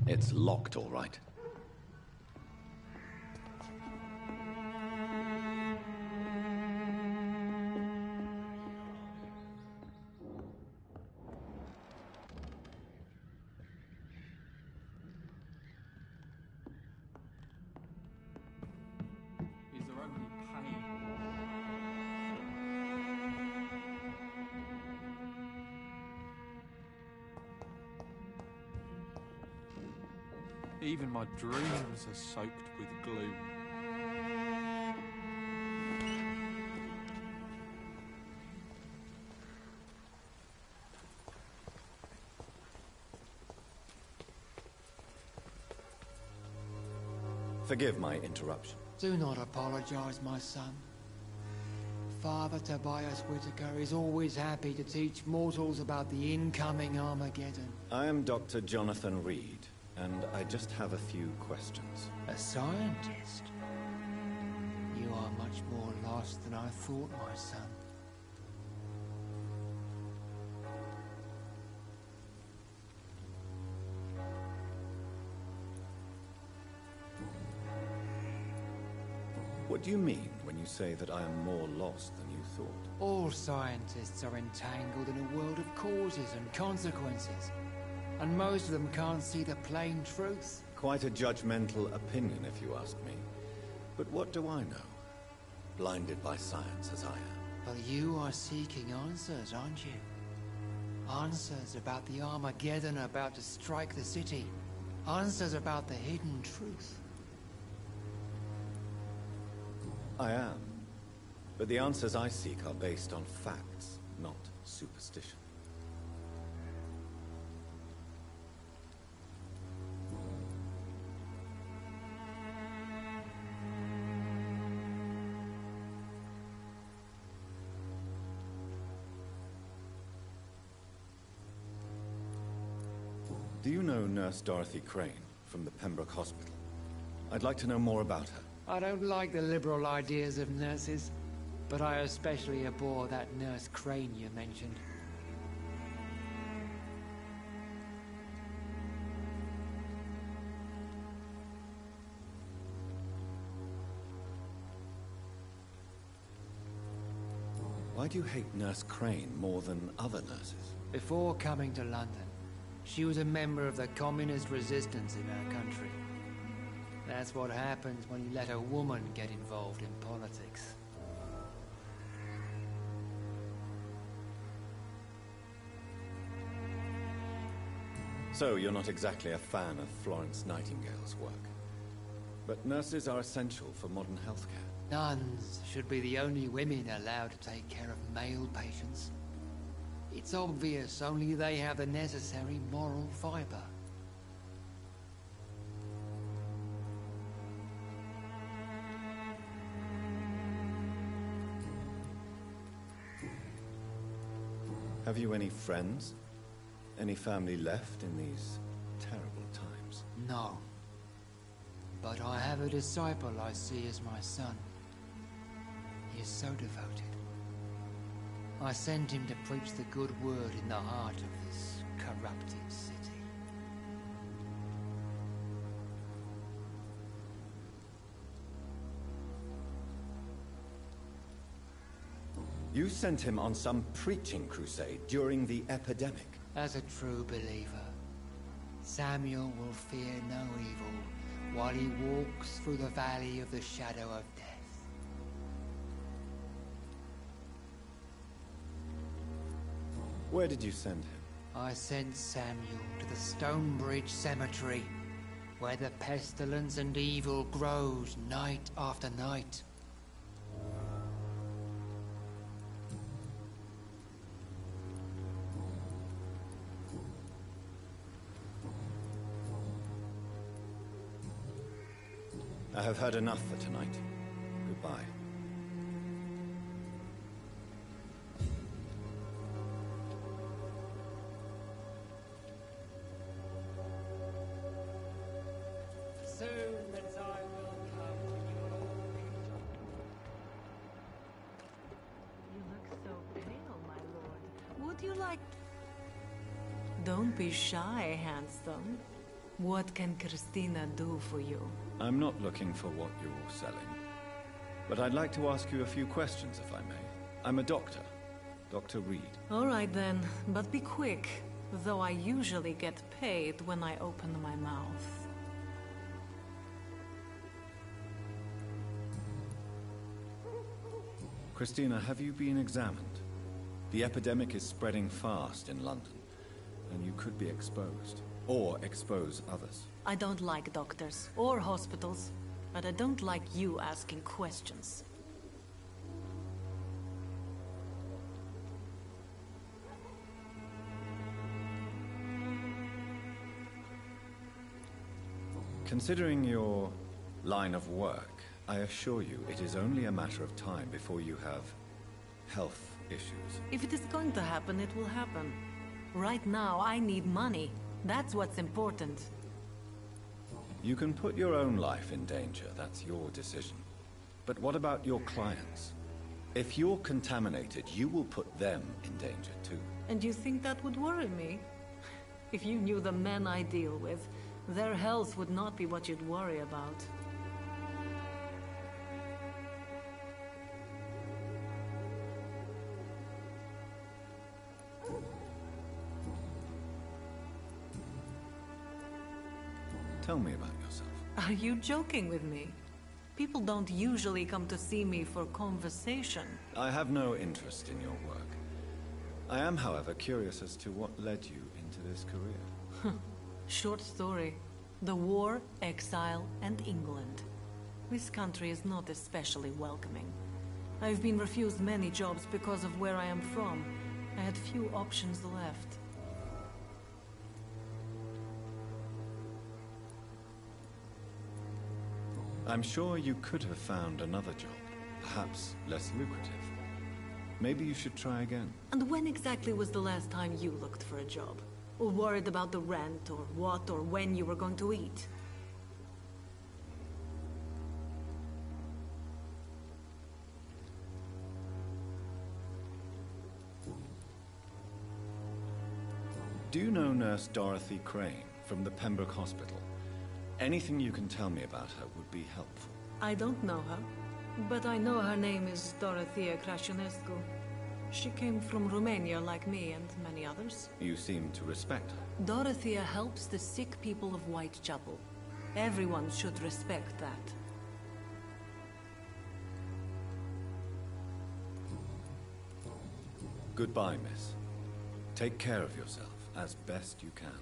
It's locked, all right. Is there only pain? Even my dreams are soaked with gloom. Forgive my interruption. Do not apologize, my son. Father Tobias Whitaker is always happy to teach mortals about the incoming Armageddon. I am Dr. Jonathan Reed, and I just have a few questions. A scientist? You are much more lost than I thought, my son. What do you mean when you say that I am more lost than you thought? All scientists are entangled in a world of causes and consequences, and most of them can't see the plain truth. Quite a judgmental opinion, if you ask me. But what do I know? Blinded by science as I am. But you are seeking answers, aren't you? Answers about the Armageddon about to strike the city. Answers about the hidden truth. I am. But the answers I seek are based on facts, not superstition. Do you know Nurse Dorothy Crane from the Pembroke Hospital? I'd like to know more about her. I don't like the liberal ideas of nurses, but I especially abhor that Nurse Crane you mentioned. Why do you hate Nurse Crane more than other nurses? Before coming to London, she was a member of the communist resistance in our country. That's what happens when you let a woman get involved in politics. So you're not exactly a fan of Florence Nightingale's work. But nurses are essential for modern healthcare. Nuns should be the only women allowed to take care of male patients. It's obvious only they have the necessary moral fiber. Have you any friends? Any family left in these terrible times? No. But I have a disciple I see as my son. He is so devoted. I sent him to preach the good word in the heart of this corrupted city. You sent him on some preaching crusade during the epidemic. As a true believer, Samuel will fear no evil while he walks through the valley of the shadow of death. Where did you send him? I sent Samuel to the Stonebridge Cemetery, where the pestilence and evil grows night after night. I have heard enough for tonight. Goodbye. Soon the time will come when you will all be You look so pale, my lord. Would you like... Don't be shy, handsome. What can Christina do for you? I'm not looking for what you're selling. But I'd like to ask you a few questions, if I may. I'm a doctor. Dr. Reed. All right then, but be quick. Though I usually get paid when I open my mouth. Christina, have you been examined? The epidemic is spreading fast in London, and you could be exposed. Or expose others. I don't like doctors or hospitals, but I don't like you asking questions. Considering your line of work, I assure you it is only a matter of time before you have health issues. If it is going to happen, it will happen. Right now, I need money. That's what's important. You can put your own life in danger, that's your decision. But what about your clients? If you're contaminated, you will put them in danger too. And you think that would worry me? If you knew the men I deal with, their health would not be what you'd worry about. Tell me about yourself. Are you joking with me? People don't usually come to see me for conversation. I have no interest in your work. I am, however, curious as to what led you into this career. Short story. The war, exile, and England. This country is not especially welcoming. I've been refused many jobs because of where I am from. I had few options left. I'm sure you could have found another job, perhaps less lucrative. Maybe you should try again. And when exactly was the last time you looked for a job? Or worried about the rent, or what, or when you were going to eat? Do you know Nurse Dorothy Crane from the Pembroke Hospital? Anything you can tell me about her would be helpful. I don't know her, but I know her name is Dorothea Crăciunescu. She came from Romania like me and many others. You seem to respect her. Dorothea helps the sick people of Whitechapel. Everyone should respect that. Goodbye, miss. Take care of yourself as best you can.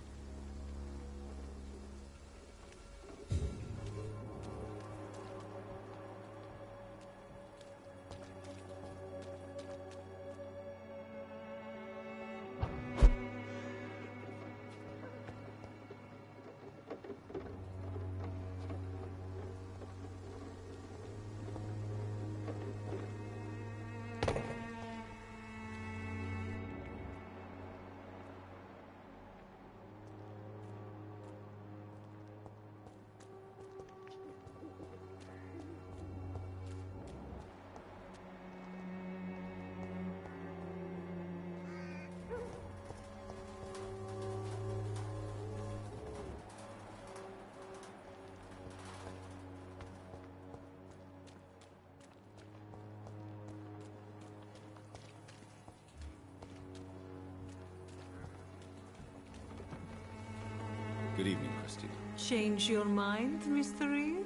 Good evening, Christina. Change your mind, Mr. Reed?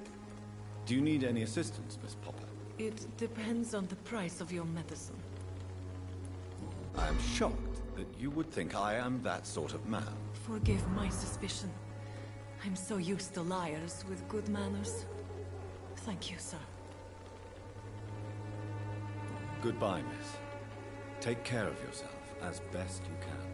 Do you need any assistance, Miss Popper? It depends on the price of your medicine. I am shocked that you would think I am that sort of man. Forgive my suspicion. I'm so used to liars with good manners. Thank you, sir. Goodbye, miss. Take care of yourself as best you can.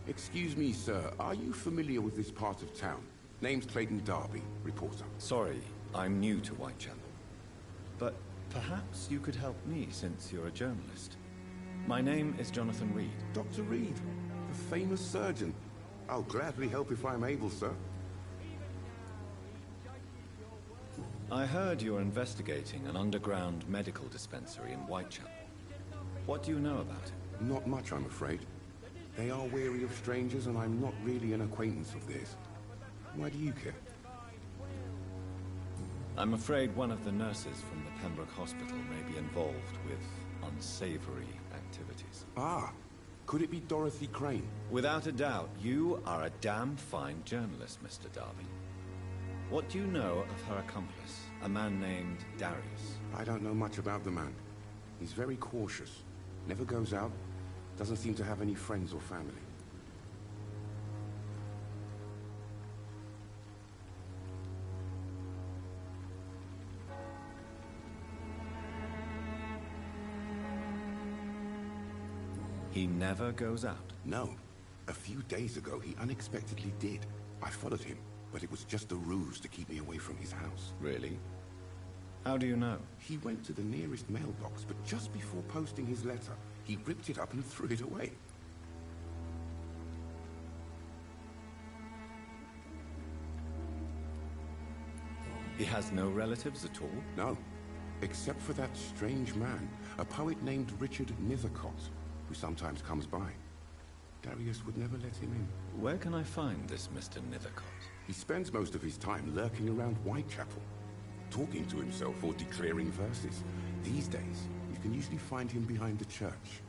Excuse me, sir. Are you familiar with this part of town? Name's Clayton Darby, reporter. Sorry, I'm new to Whitechapel. But perhaps you could help me since you're a journalist. My name is Jonathan Reed. Dr. Reed, the famous surgeon. I'll gladly help if I'm able, sir. I heard you're investigating an underground medical dispensary in Whitechapel. What do you know about it? Not much, I'm afraid. They are wary of strangers, and I'm not really an acquaintance of theirs. Why do you care? I'm afraid one of the nurses from the Pembroke Hospital may be involved with unsavory activities. Ah, could it be Dorothy Crane? Without a doubt, you are a damn fine journalist, Mr. Darby. What do you know of her accomplice, a man named Darius? I don't know much about the man. He's very cautious. Never goes out. Doesn't seem to have any friends or family. He never goes out? No. A few days ago, he unexpectedly did. I followed him, but it was just a ruse to keep me away from his house. Really? How do you know? He went to the nearest mailbox, but just before posting his letter, he ripped it up and threw it away. He has no relatives at all? No, except for that strange man, a poet named Richard Nethercott, who sometimes comes by. Darius would never let him in. Where can I find this Mr. Nethercott? He spends most of his time lurking around Whitechapel, talking to himself or declaring verses. These days, you can usually find him behind the church.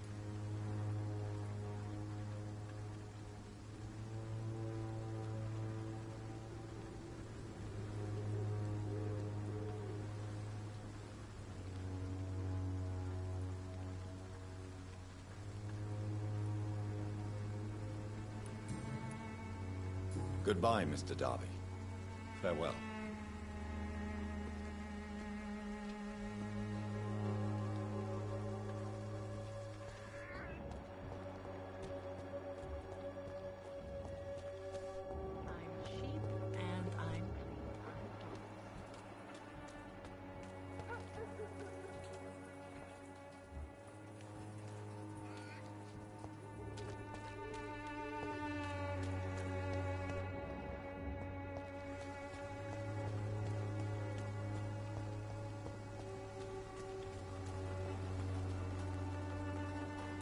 Goodbye, Mr. Darby. Farewell. I'm cheap and I'm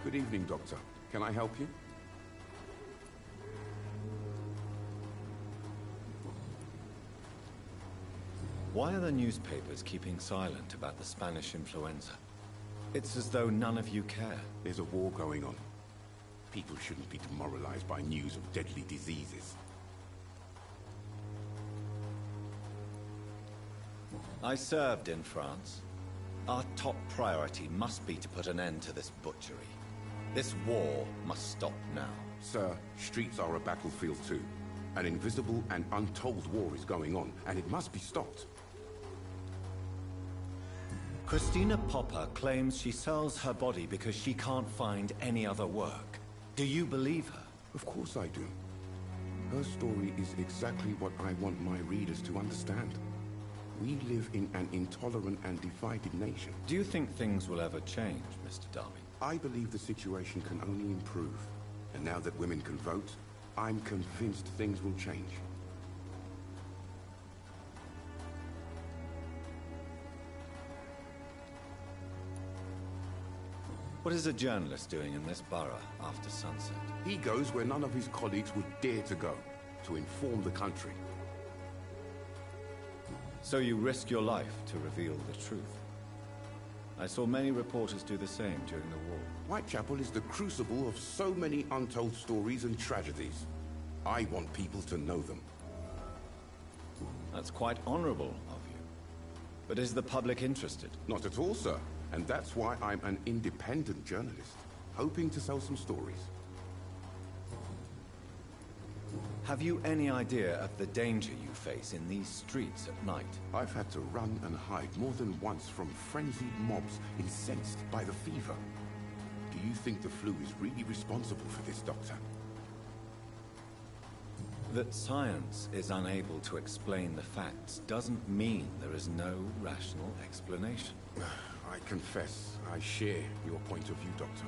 Good evening, Doctor. Can I help you? Why are the newspapers keeping silent about the Spanish influenza? It's as though none of you care. There's a war going on. People shouldn't be demoralized by news of deadly diseases. I served in France. Our top priority must be to put an end to this butchery. This war must stop now. Sir, streets are a battlefield too. An invisible and untold war is going on, and it must be stopped. Christina Popper claims she sells her body because she can't find any other work. Do you believe her? Of course I do. Her story is exactly what I want my readers to understand. We live in an intolerant and divided nation. Do you think things will ever change, Mr. Darby? I believe the situation can only improve. And now that women can vote, I'm convinced things will change. What is a journalist doing in this borough after sunset? He goes where none of his colleagues would dare to go, to inform the country. So you risk your life to reveal the truth. I saw many reporters do the same during the war. Whitechapel is the crucible of so many untold stories and tragedies. I want people to know them. That's quite honorable of you. But is the public interested? Not at all, sir. And that's why I'm an independent journalist, hoping to sell some stories. Have you any idea of the danger you face in these streets at night? I've had to run and hide more than once from frenzied mobs incensed by the fever. Do you think the flu is really responsible for this, Doctor? That science is unable to explain the facts doesn't mean there is no rational explanation. I confess, I share your point of view, Doctor.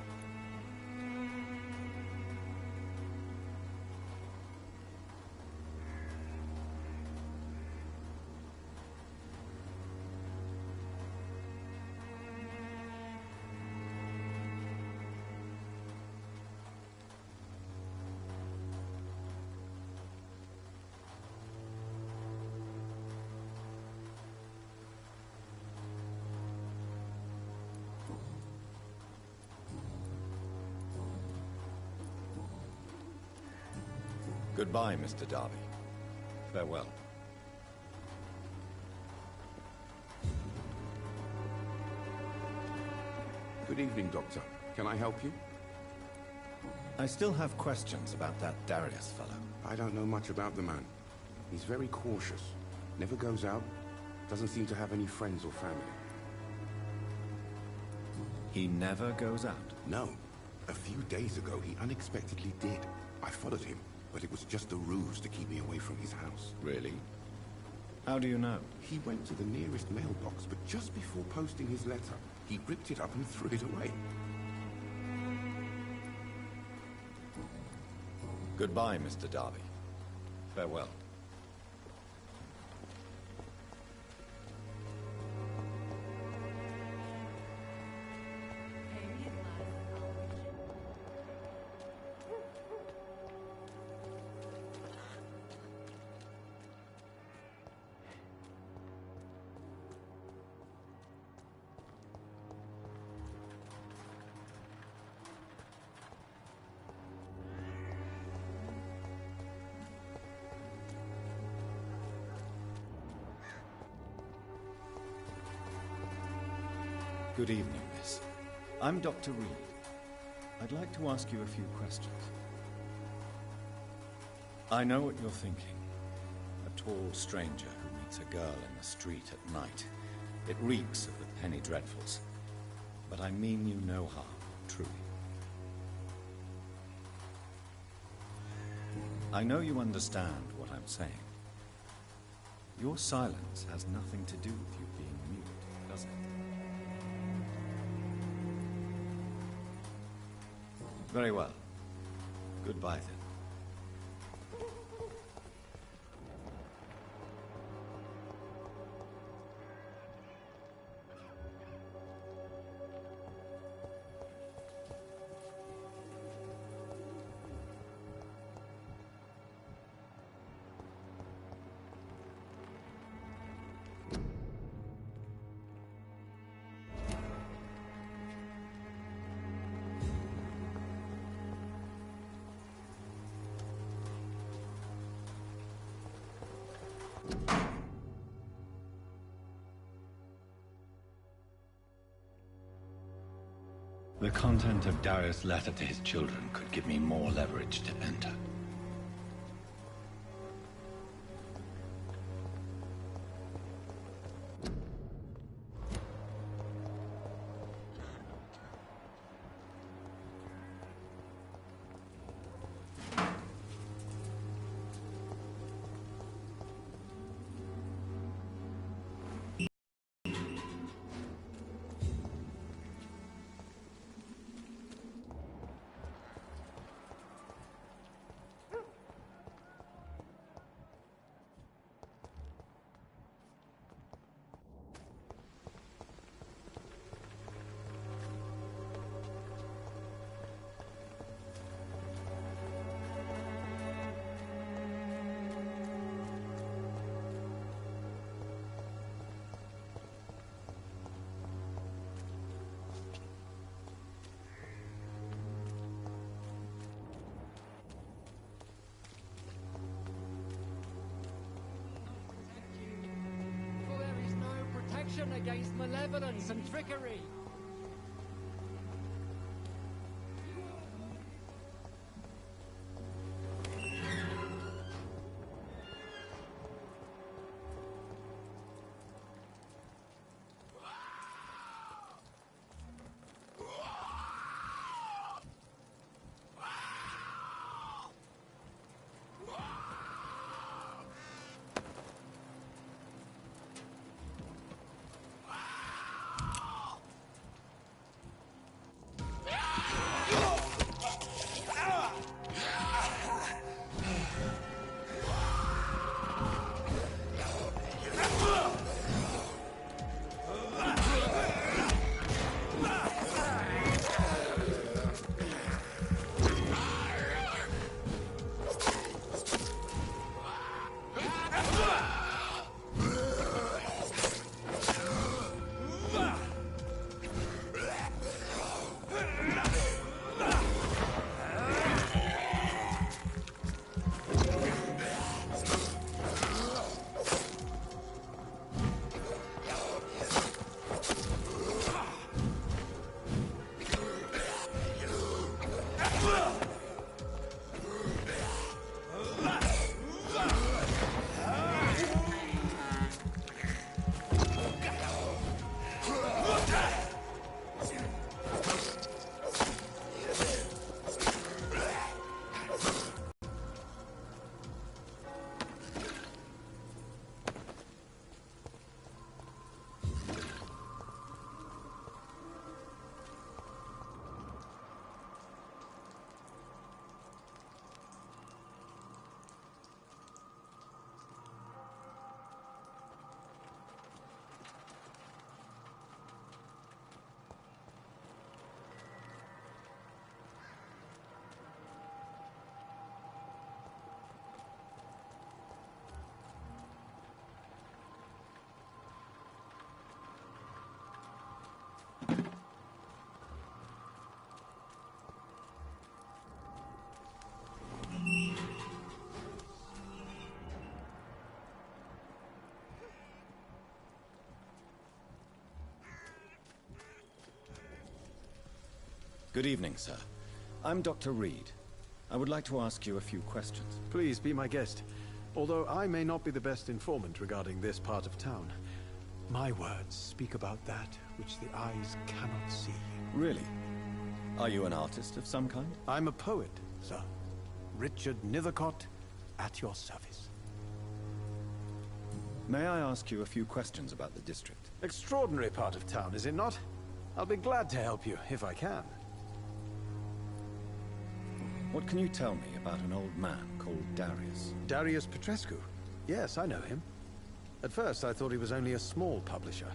Goodbye, Mr. Darby. Farewell. Good evening, Doctor. Can I help you? I still have questions about that Darius fellow. I don't know much about the man. He's very cautious. Never goes out. Doesn't seem to have any friends or family. He never goes out? No. A few days ago, he unexpectedly did. I followed him, but it was just a ruse to keep me away from his house. Really? How do you know? He went to the nearest mailbox, but just before posting his letter, he ripped it up and threw it away. Goodbye, Mr. Darby. Farewell. Good evening, miss. I'm Dr. Reed. I'd like to ask you a few questions. I know what you're thinking. A tall stranger who meets a girl in the street at night. It reeks of the penny dreadfuls. But I mean you no harm, truly. I know you understand what I'm saying. Your silence has nothing to do with you being mute, does it? Very well. Goodbye, then. The content of Darius' letter to his children could give me more leverage to enter. protection against malevolence and trickery. Good evening, sir. I'm Dr. Reed. I would like to ask you a few questions. Please be my guest. Although I may not be the best informant regarding this part of town, my words speak about that which the eyes cannot see. Really? Are you an artist of some kind? I'm a poet, sir. Richard Nethercott, at your service. May I ask you a few questions about the district? Extraordinary part of town, is it not? I'll be glad to help you, if I can. What can you tell me about an old man called Darius? Darius Petrescu? Yes, I know him. At first, I thought he was only a small publisher.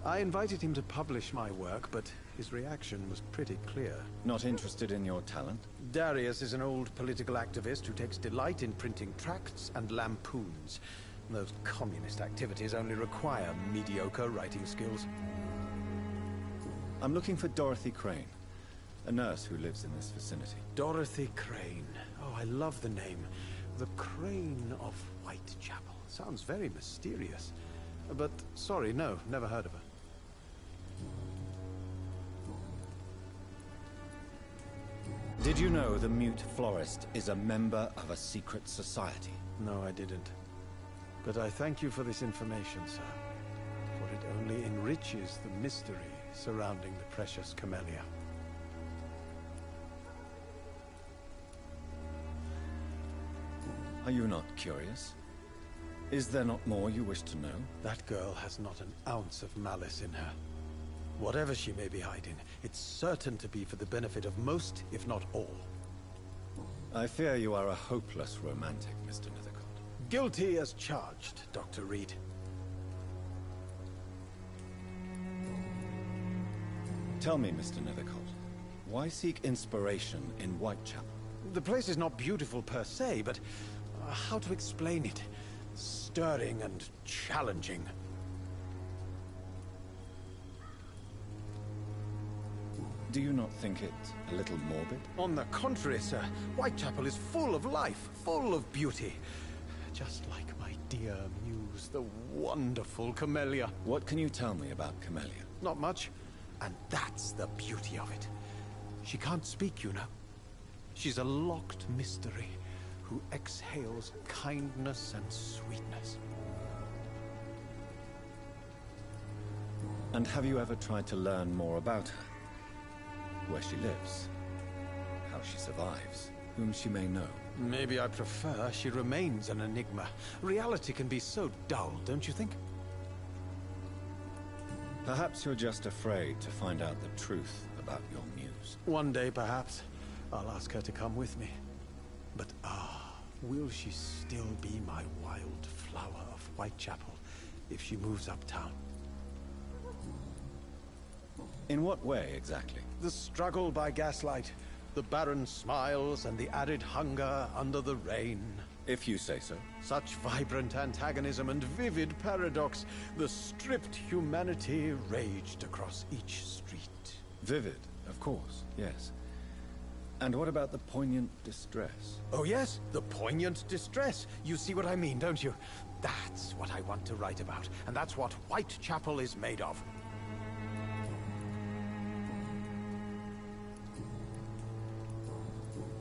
I invited him to publish my work, but his reaction was pretty clear. Not interested in your talent? Darius is an old political activist who takes delight in printing tracts and lampoons. Those communist activities only require mediocre writing skills. I'm looking for Dorothy Crane, a nurse who lives in this vicinity. Dorothy Crane. Oh, I love the name. The Crane of Whitechapel. Sounds very mysterious. But, sorry, no, never heard of her. Did you know the Mute Florist is a member of a secret society? No, I didn't. But I thank you for this information, sir. For it only enriches the mystery surrounding the precious camellia. Are you not curious? Is there not more you wish to know? That girl has not an ounce of malice in her. Whatever she may be hiding, it's certain to be for the benefit of most, if not all. I fear you are a hopeless romantic, Mr. Nethercott. Guilty as charged, Dr. Reed. Tell me, Mr. Nethercott, why seek inspiration in Whitechapel? The place is not beautiful per se, but how to explain it? Stirring and challenging. Do you not think it a little morbid? On the contrary, sir. Whitechapel is full of life, full of beauty. Just like my dear muse, the wonderful Camellia. What can you tell me about Camellia? Not much, and that's the beauty of it. She can't speak, you know. She's a locked mystery who exhales kindness and sweetness. And have you ever tried to learn more about her? Where she lives? How she survives? Whom she may know? Maybe I prefer she remains an enigma. Reality can be so dull, don't you think? Perhaps you're just afraid to find out the truth about your muse. One day, perhaps, I'll ask her to come with me. But will she still be my wild flower of Whitechapel if she moves uptown? In what way, exactly? The struggle by gaslight, the barren smiles, and the added hunger under the rain. If you say so. Such vibrant antagonism and vivid paradox. The stripped humanity raged across each street. Vivid, of course, yes. And what about the poignant distress? Oh yes, the poignant distress. You see what I mean, don't you? That's what I want to write about, and that's what Whitechapel is made of.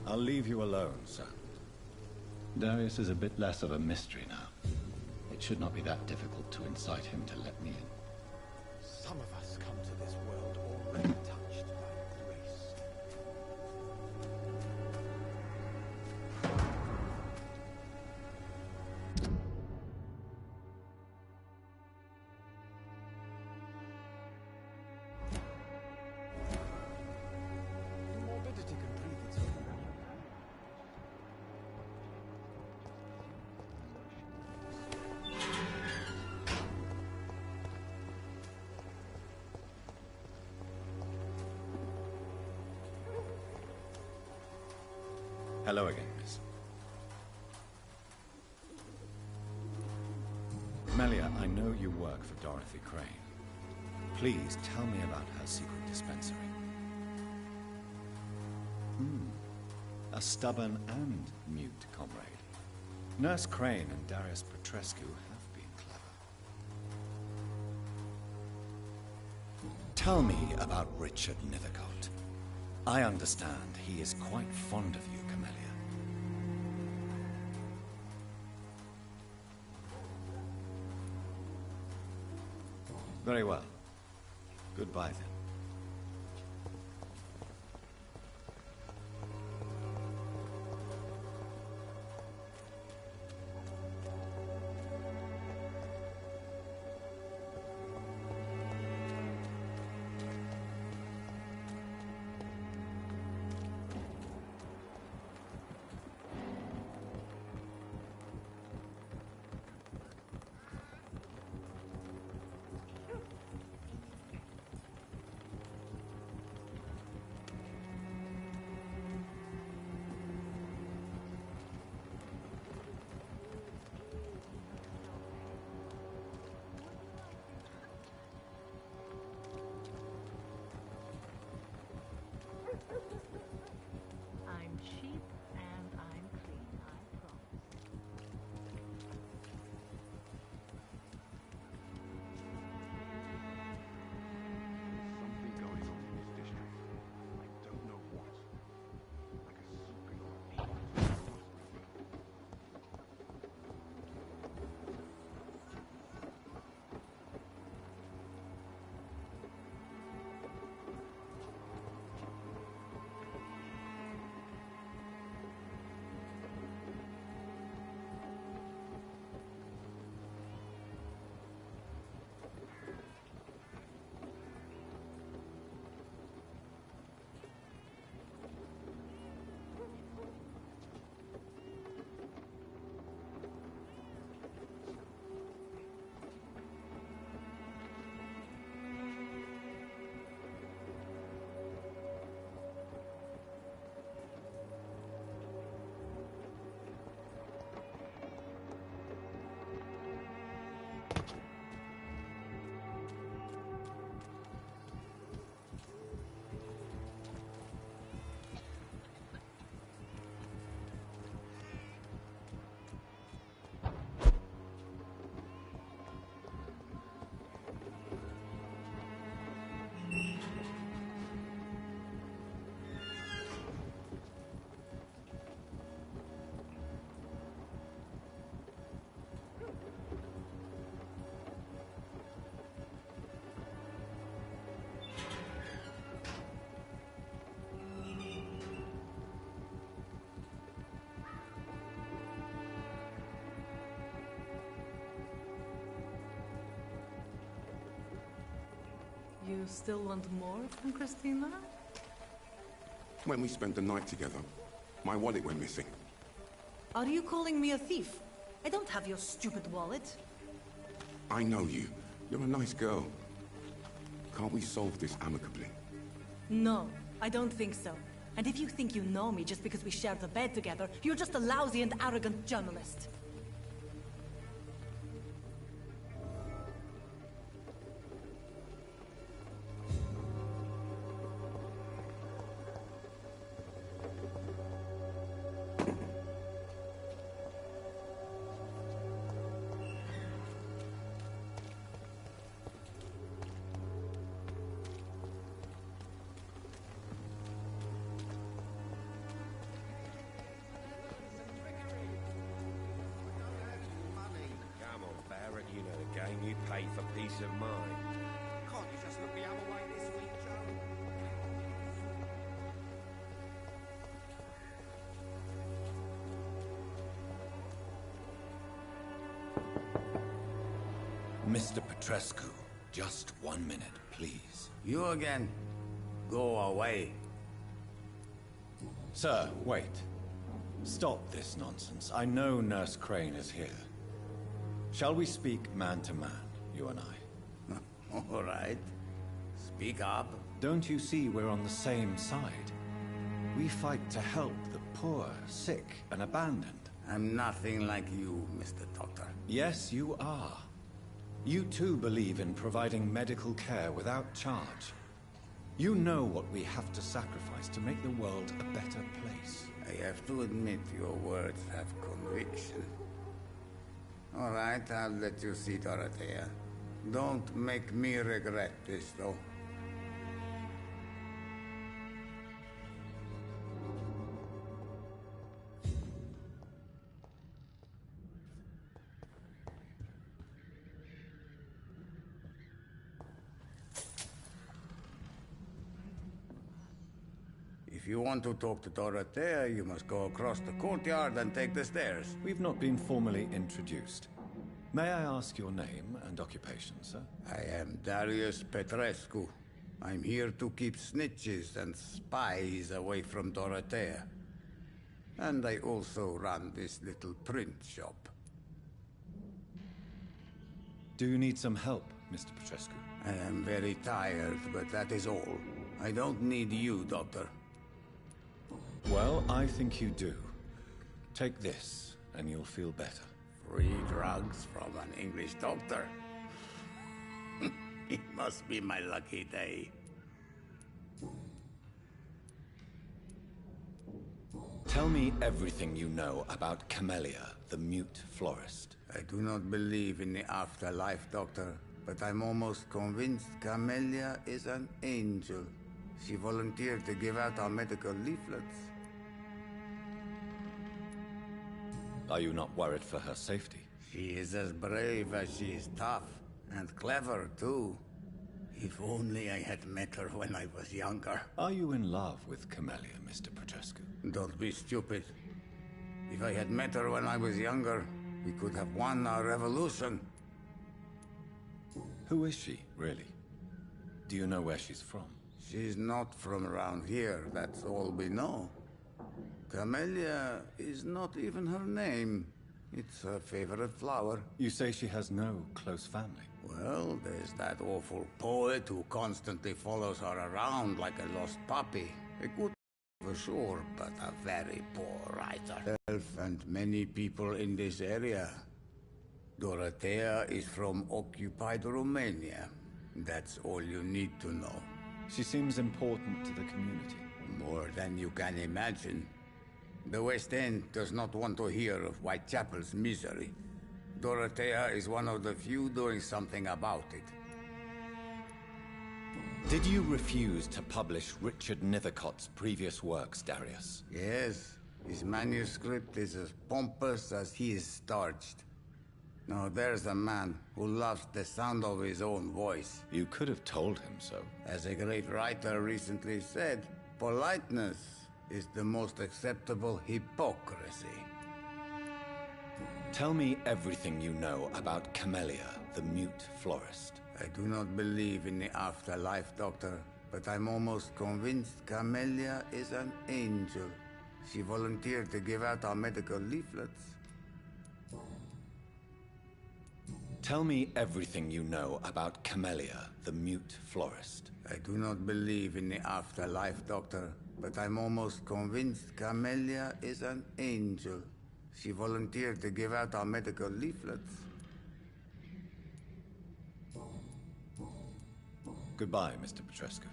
I'll leave you alone, sir. Darius is a bit less of a mystery now. It should not be that difficult to incite him to let me in. Some of us come to this world already touched by grace. Morbidity can breathe its own. Hello again, miss. Melia, I know you work for Dorothy Crane. Please tell me about her secret dispensary. A stubborn and mute comrade. Nurse Crane and Darius Petrescu have been clever. Tell me about Richard Nithercott. I understand he is quite fond of you, Camellia. Very well. Goodbye, then. You still want more from Christina? When we spent the night together, my wallet went missing. Are you calling me a thief? I don't have your stupid wallet. I know you. You're a nice girl. Can't we solve this amicably? No, I don't think so. And if you think you know me just because we shared the bed together, you're just a lousy and arrogant journalist. You know the game, you pay for peace of mind. Can't you just look the other way this week, Joe? Mr. Petrescu, just 1 minute, please. You again? Go away. Sir, wait. Stop this nonsense. I know Nurse Crane is here. Shall we speak man to man, you and I? All right. Speak up. Don't you see we're on the same side? We fight to help the poor, sick, and abandoned. I'm nothing like you, Mr. Doctor. Yes, you are. You too believe in providing medical care without charge. You know what we have to sacrifice to make the world a better place. I have to admit your words have conviction. All right, I'll let you see Dorothea. Don't make me regret this, though. If you want to talk to Dorothea, you must go across the courtyard and take the stairs. We've not been formally introduced. May I ask your name and occupation, sir? I am Darius Petrescu. I'm here to keep snitches and spies away from Dorothea. And I also run this little print shop. Do you need some help, Mr. Petrescu? I am very tired, but that is all. I don't need you, Doctor. Well, I think you do. Take this, and you'll feel better. Free drugs from an English doctor? It must be my lucky day. Tell me everything you know about Camellia, the mute florist. I do not believe in the afterlife, Doctor, but I'm almost convinced Camellia is an angel. She volunteered to give out our medical leaflets. Are you not worried for her safety? She is as brave as she is tough, and clever, too. If only I had met her when I was younger. Are you in love with Camellia, Mr. Petrescu? Don't be stupid. If I had met her when I was younger, we could have won our revolution. Who is she, really? Do you know where she's from? She's not from around here, that's all we know. Camellia is not even her name. It's her favorite flower. You say she has no close family? Well, there's that awful poet who constantly follows her around like a lost puppy. A good for sure, but a very poor writer. And many people in this area. Dorothea is from occupied Romania. That's all you need to know. She seems important to the community. More than you can imagine. The West End does not want to hear of Whitechapel's misery. Dorothea is one of the few doing something about it. Did you refuse to publish Richard Nethercott's previous works, Darius? Yes. His manuscript is as pompous as he is starched. Now there's a man who loves the sound of his own voice. You could have told him so. As a great writer recently said, politeness is the most acceptable hypocrisy. Tell me everything you know about Camellia, the mute florist. I do not believe in the afterlife, Doctor, but I'm almost convinced Camellia is an angel. She volunteered to give out our medical leaflets. Tell me everything you know about Camellia, the mute florist. I do not believe in the afterlife, Doctor, but I'm almost convinced Camellia is an angel. She volunteered to give out our medical leaflets. Goodbye, Mr. Petrescu.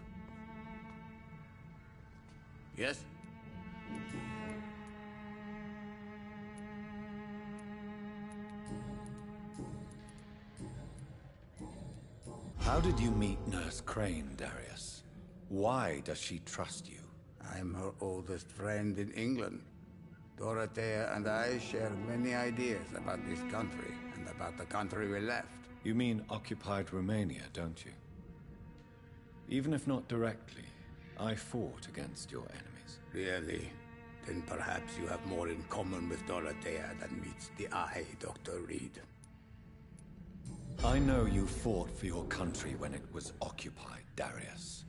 Yes? How did you meet Nurse Crane, Darius? Why does she trust you? I'm her oldest friend in England. Dorothea and I share many ideas about this country and about the country we left. You mean occupied Romania, don't you? Even if not directly, I fought against your enemies. Really? Then perhaps you have more in common with Dorothea than meets the eye, Dr. Reed. I know you fought for your country when it was occupied, Darius.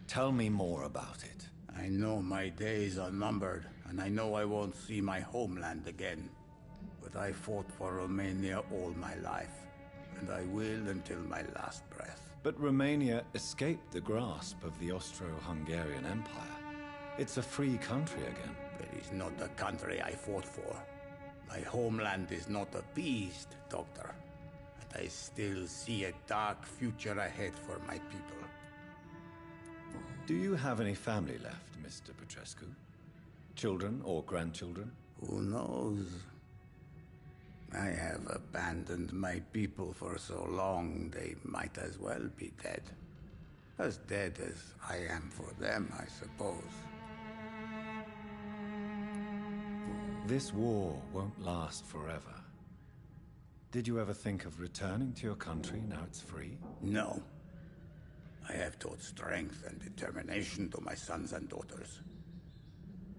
Tell me more about it. I know my days are numbered, and I know I won't see my homeland again. But I fought for Romania all my life, and I will until my last breath. But Romania escaped the grasp of the Austro-Hungarian Empire. It's a free country again. It is not the country I fought for. My homeland is not appeased, Doctor. And I still see a dark future ahead for my people. Do you have any family left, Mr. Petrescu? Children or grandchildren? Who knows? I have abandoned my people for so long, they might as well be dead. As dead as I am for them, I suppose. This war won't last forever. Did you ever think of returning to your country now it's free? No. I have taught strength and determination to my sons and daughters.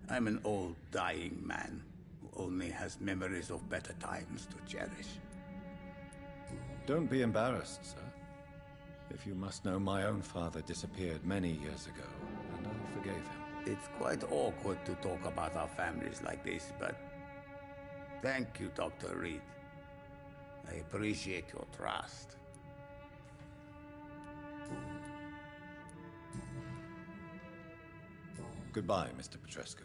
I'm an old, dying man who only has memories of better times to cherish. Don't be embarrassed, sir. If you must know, my own father disappeared many years ago, and I forgave him. It's quite awkward to talk about our families like this, but thank you, Dr. Reed. I appreciate your trust. Goodbye, Mr. Petrescu.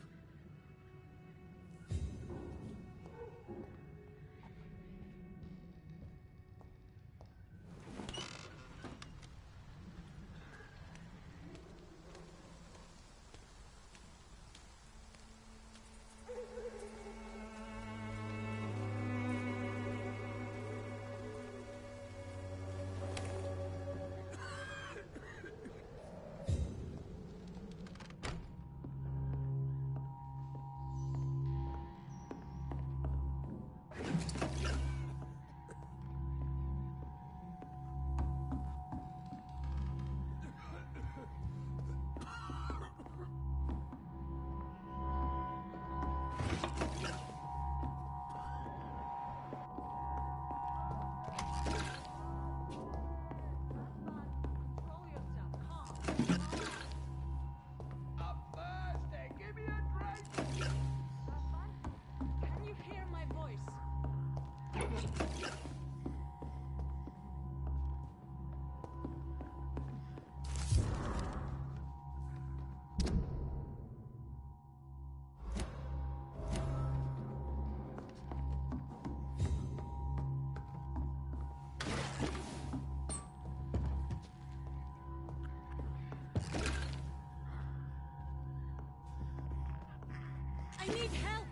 I need help!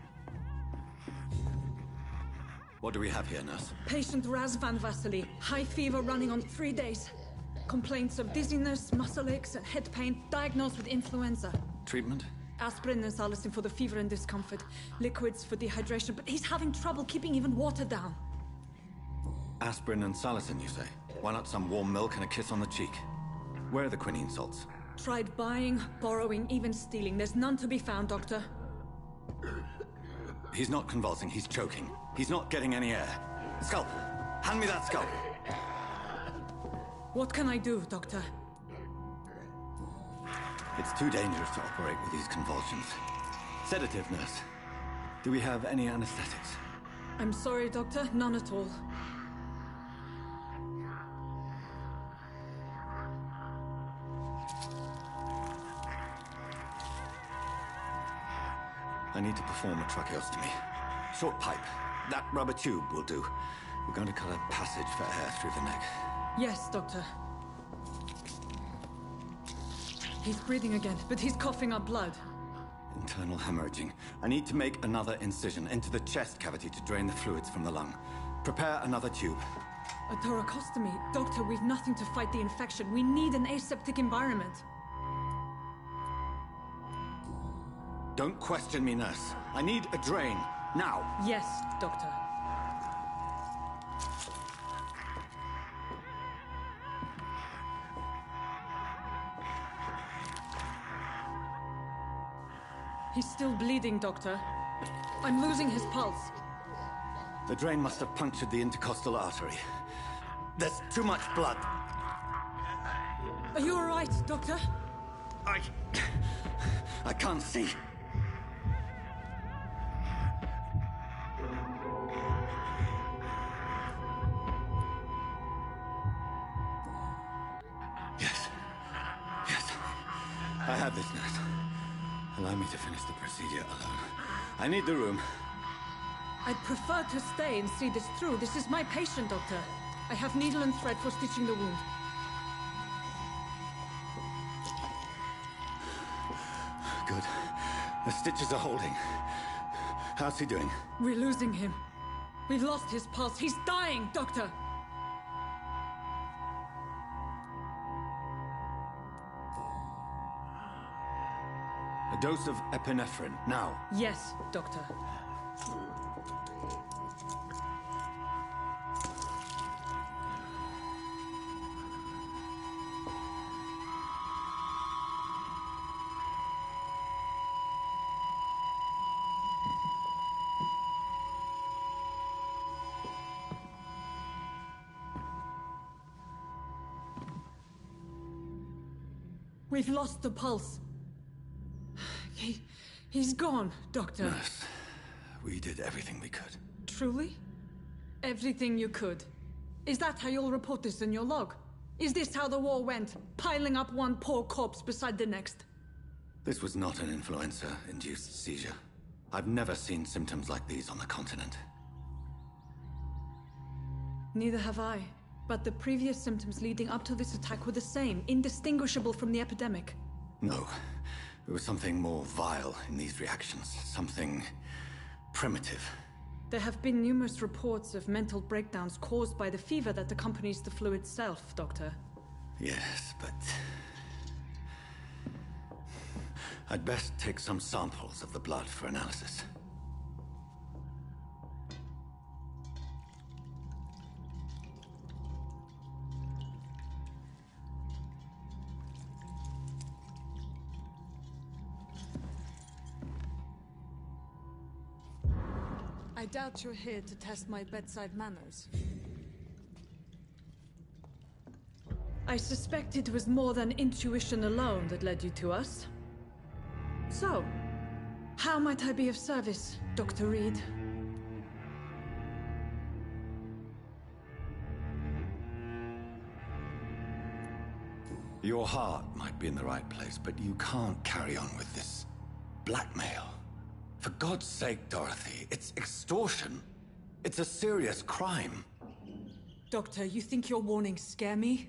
What do we have here, nurse? Patient Razvan Vasily. High fever running on 3 days. Complaints of dizziness, muscle aches, and head pain. Diagnosed with influenza. Treatment? Aspirin and salicin for the fever and discomfort. Liquids for dehydration, but he's having trouble keeping even water down. Aspirin and salicin, you say? Why not some warm milk and a kiss on the cheek? Where are the quinine salts? Tried buying, borrowing, even stealing. There's none to be found, Doctor. He's not convulsing, he's choking. He's not getting any air. Sculp! Hand me that sculp! What can I do, Doctor? It's too dangerous to operate with these convulsions. Sedative, nurse. Do we have any anesthetics? I'm sorry, Doctor. None at all. I need to perform a tracheostomy. Short pipe. That rubber tube will do. We're going to cut a passage for air through the neck. Yes, Doctor. He's breathing again, but he's coughing up blood. Internal hemorrhaging. I need to make another incision into the chest cavity to drain the fluids from the lung. Prepare another tube. A thoracostomy? Doctor, we've nothing to fight the infection. We need an aseptic environment. Don't question me, nurse. I need a drain. Now. Yes, Doctor. He's still bleeding, Doctor. I'm losing his pulse. The drain must have punctured the intercostal artery. There's too much blood. Are you all right, Doctor? I can't see. Yes. I have this, nurse. Allow me to finish the procedure alone. I need the room. I'd prefer to stay and see this through. This is my patient, Doctor. I have needle and thread for stitching the wound. Good. The stitches are holding. How's he doing? We're losing him. We've lost his pulse. He's dying, Doctor! A dose of epinephrine, now. Yes, Doctor. We've lost the pulse. He's gone, Doctor. Nurse, we did everything we could. Truly? Everything you could? Is that how you'll report this in your log? Is this how the war went? Piling up one poor corpse beside the next? This was not an influenza-induced seizure. I've never seen symptoms like these on the continent. Neither have I. But the previous symptoms leading up to this attack were the same, indistinguishable from the epidemic. No. There was something more vile in these reactions. Something primitive. There have been numerous reports of mental breakdowns caused by the fever that accompanies the flu itself, Doctor. Yes, but... I'd best take some samples of the blood for analysis. I doubt you're here to test my bedside manners. I suspect it was more than intuition alone that led you to us. So, how might I be of service, Dr. Reed? Your heart might be in the right place, but you can't carry on with this blackmail. For God's sake, Dorothy, it's extortion. It's a serious crime. Doctor, you think your warnings scare me?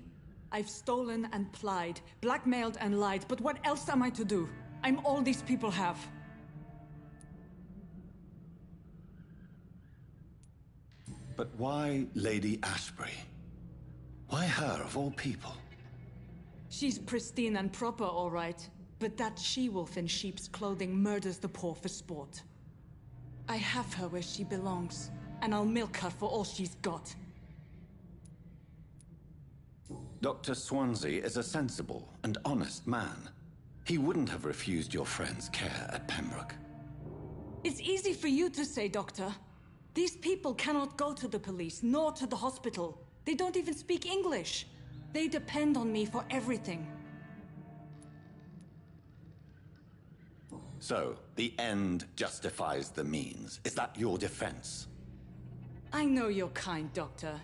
I've stolen and plied, blackmailed and lied, but what else am I to do? I'm all these people have. But why Lady Ashbury? Why her, of all people? She's pristine and proper, all right. But that she-wolf in sheep's clothing murders the poor for sport. I have her where she belongs, and I'll milk her for all she's got. Dr. Swansea is a sensible and honest man. He wouldn't have refused your friend's care at Pembroke. It's easy for you to say, Doctor. These people cannot go to the police, nor to the hospital. They don't even speak English. They depend on me for everything. So, the end justifies the means. Is that your defense? I know you're kind, Doctor.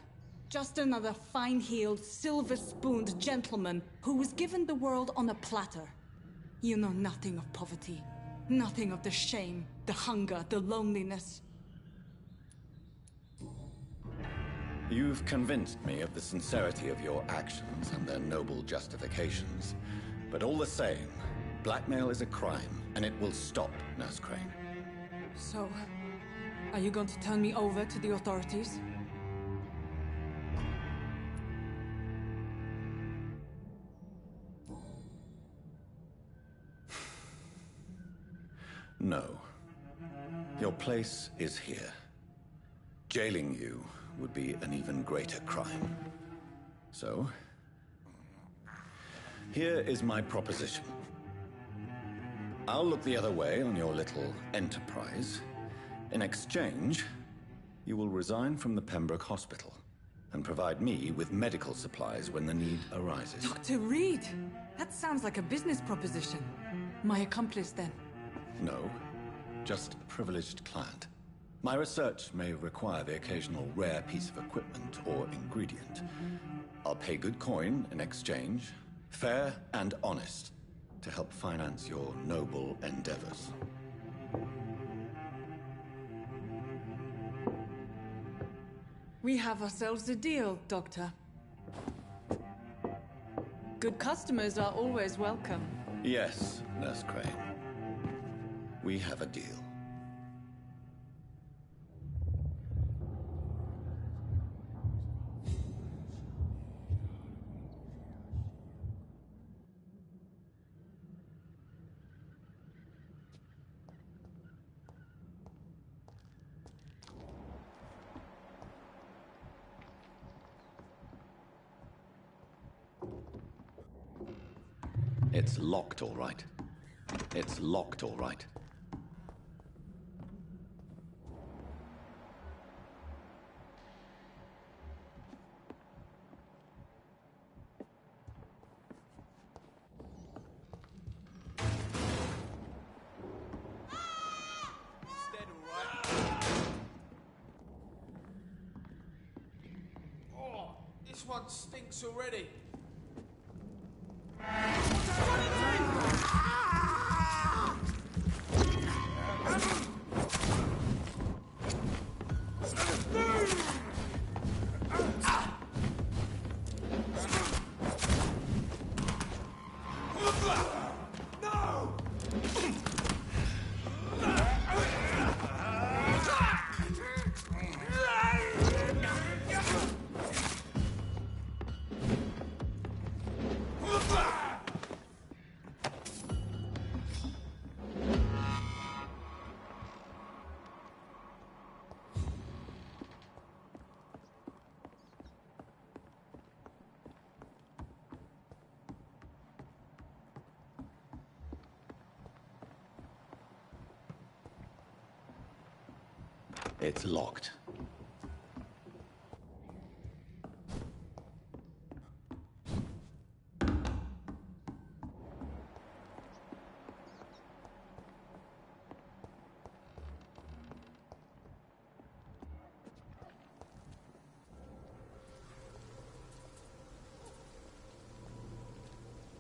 Just another fine-heeled, silver-spooned gentleman who was given the world on a platter. You know nothing of poverty. Nothing of the shame, the hunger, the loneliness. You've convinced me of the sincerity of your actions and their noble justifications. But all the same, blackmail is a crime, and it will stop, Nurse Crane. So, are you going to turn me over to the authorities? No. Your place is here. Jailing you would be an even greater crime. So, here is my proposition. I'll look the other way on your little enterprise. In exchange, you will resign from the Pembroke Hospital and provide me with medical supplies when the need arises. Dr. Reed! That sounds like a business proposition. My accomplice, then? No, just a privileged client. My research may require the occasional rare piece of equipment or ingredient. I'll pay good coin in exchange, fair and honest, to help finance your noble endeavors. We have ourselves a deal, Doctor. Good customers are always welcome. Yes, Nurse Crane. We have a deal. It's locked, all right. It's locked, all right. Oh, this one stinks already. It's locked.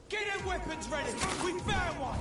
Get them weapons ready! We found one!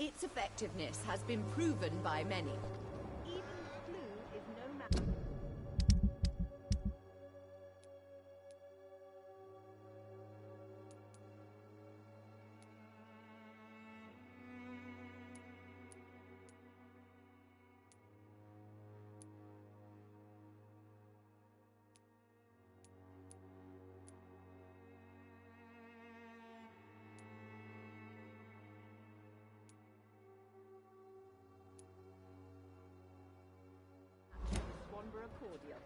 Its effectiveness has been proven by many. Even flu is no match. Swanborough cordial.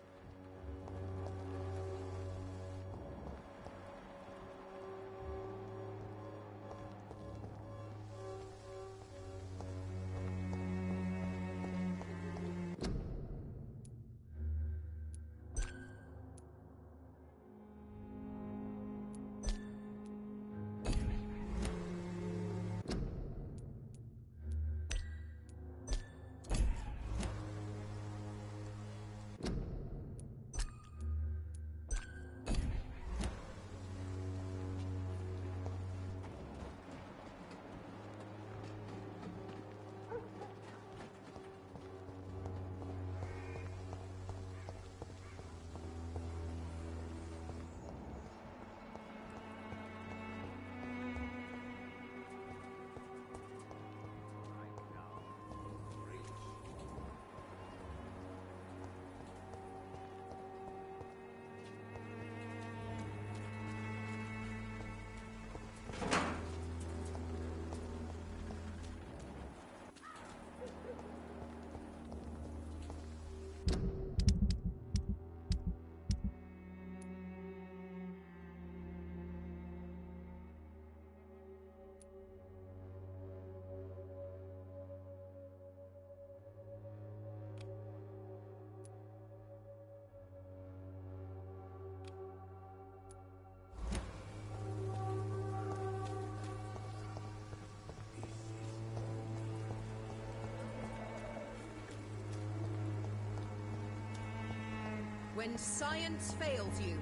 When science fails you,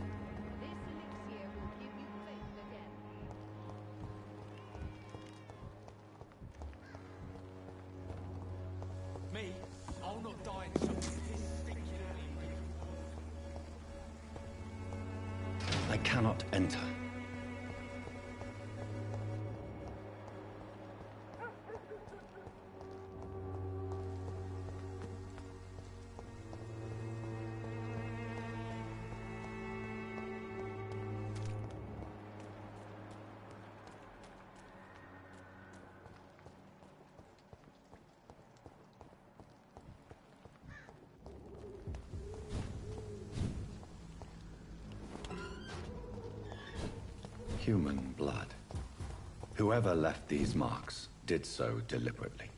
this elixir will give you faith again. Me? I'll not die in some stinking alley. I cannot enter. Human blood. Whoever left these marks did so deliberately.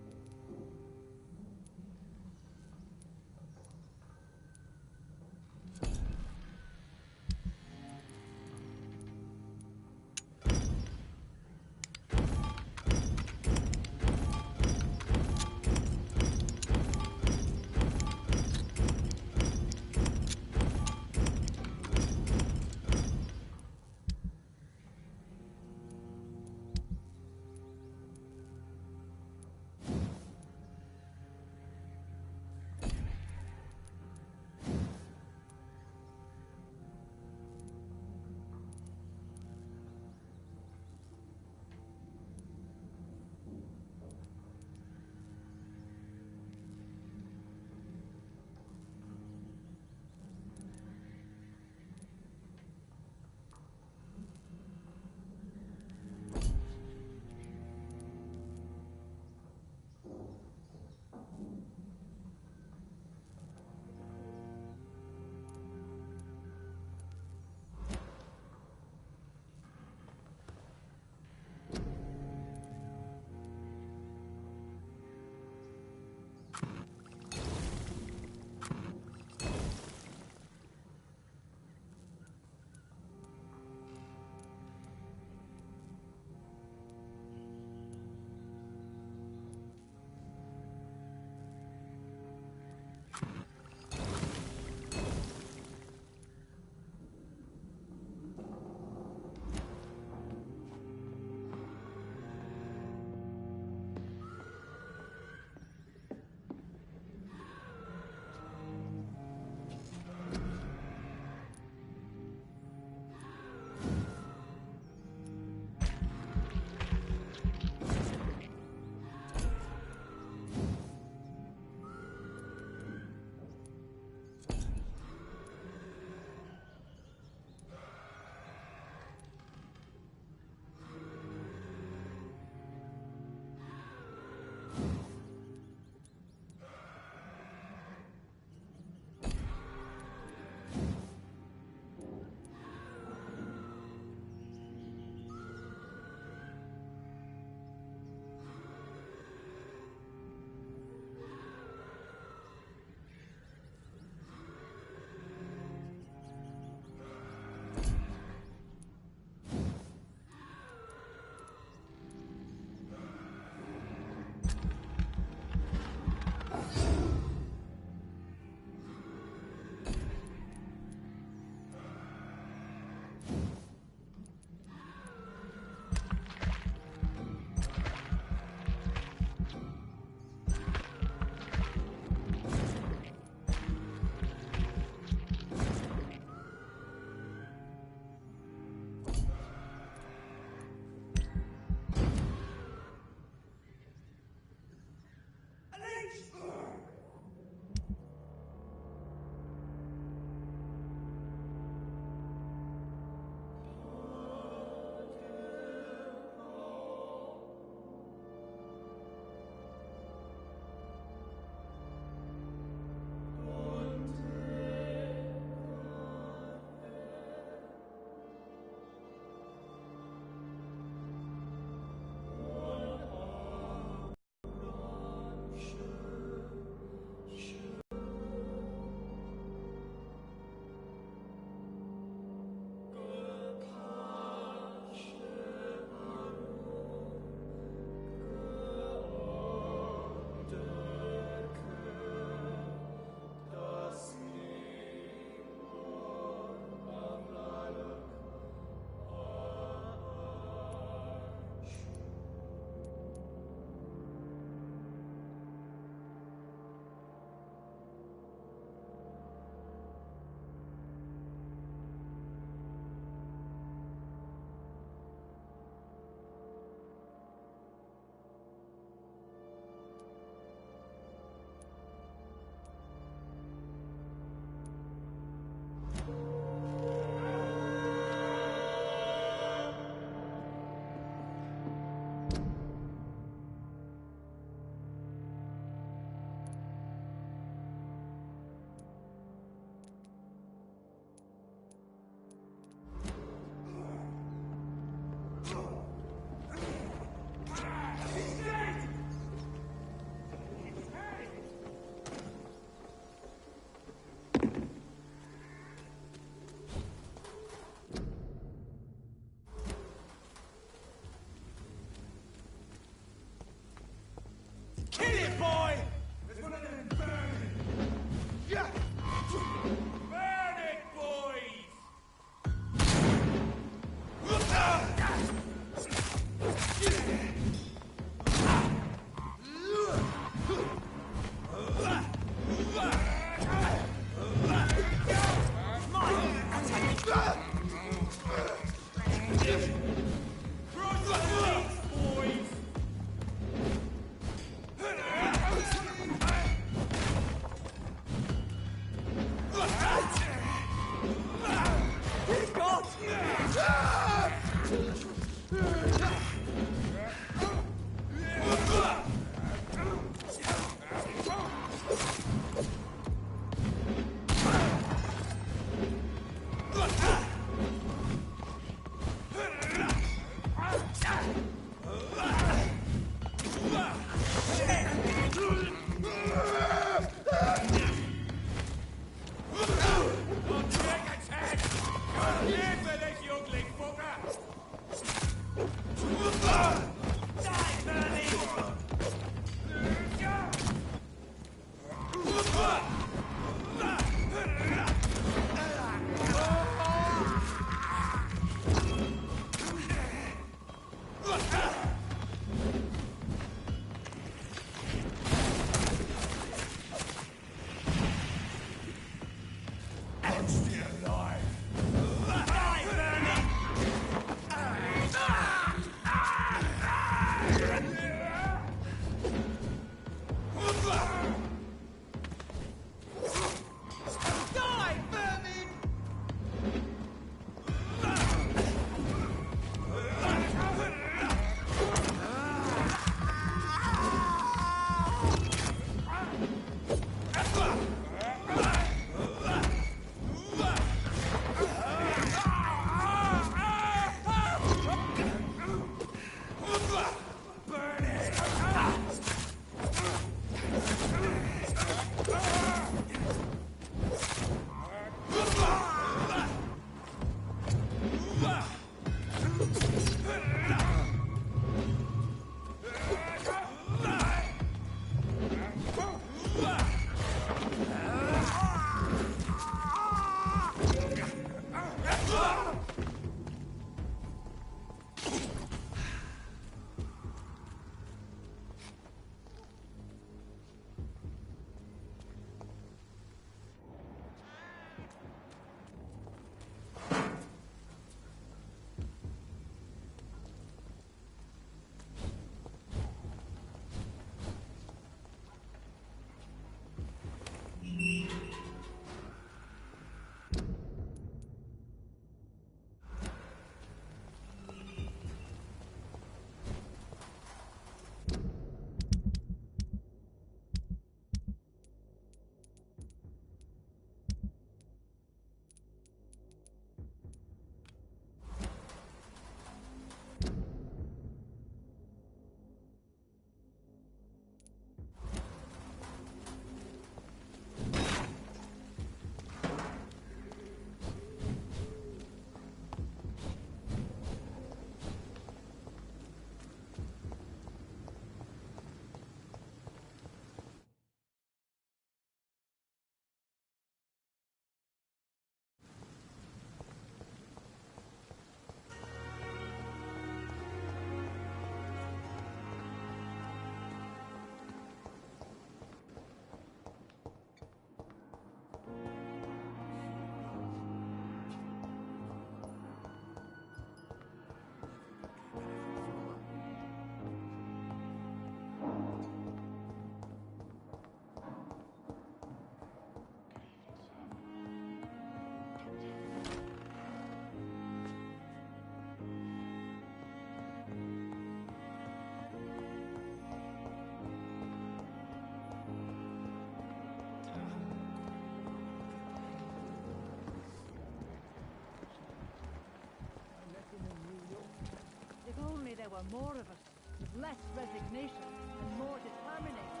were more of us, with less resignation and more determination.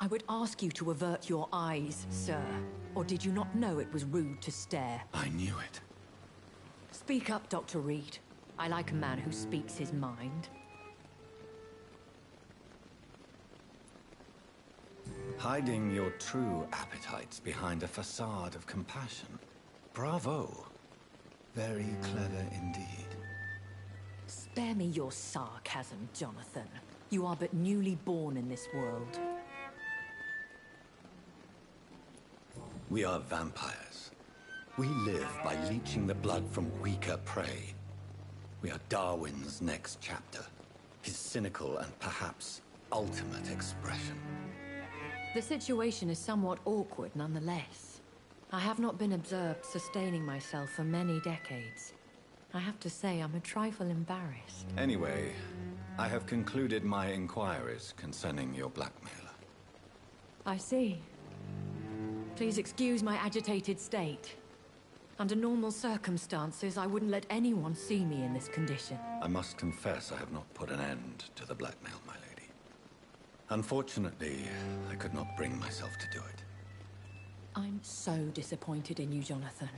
I would ask you to avert your eyes, sir. Or did you not know it was rude to stare? I knew it. Speak up, Dr. Reed. I like a man who speaks his mind. Hiding your true appetites behind a facade of compassion. Bravo. Very clever indeed. Spare me your sarcasm, Jonathan. You are but newly born in this world. We are vampires. We live by leeching the blood from weaker prey. We are Darwin's next chapter. His cynical and perhaps ultimate expression. The situation is somewhat awkward nonetheless. I have not been observed sustaining myself for many decades. I have to say I'm a trifle embarrassed. Anyway, I have concluded my inquiries concerning your blackmailer. I see. Please excuse my agitated state. Under normal circumstances, I wouldn't let anyone see me in this condition. I must confess I have not put an end to the blackmail, my lady. Unfortunately, I could not bring myself to do it. I'm so disappointed in you, Jonathan.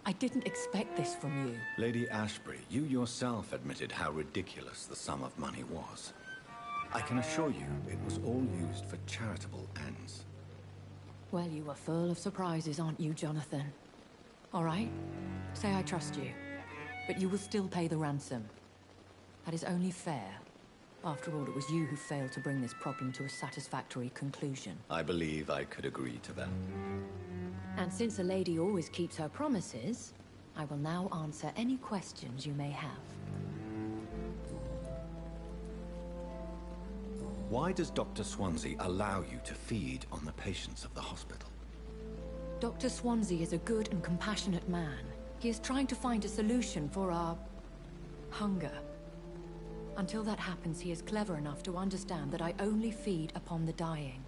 I didn't expect this from you. Lady Ashbury, you yourself admitted how ridiculous the sum of money was. I can assure you it was all used for charitable ends. Well, you are full of surprises, aren't you, Jonathan? All right, say I trust you, but you will still pay the ransom. That is only fair. After all, it was you who failed to bring this problem to a satisfactory conclusion. I believe I could agree to that. And since a lady always keeps her promises, I will now answer any questions you may have. Why does Dr. Swansea allow you to feed on the patients of the hospital? Dr. Swansea is a good and compassionate man. He is trying to find a solution for our hunger. Until that happens, he is clever enough to understand that I only feed upon the dying.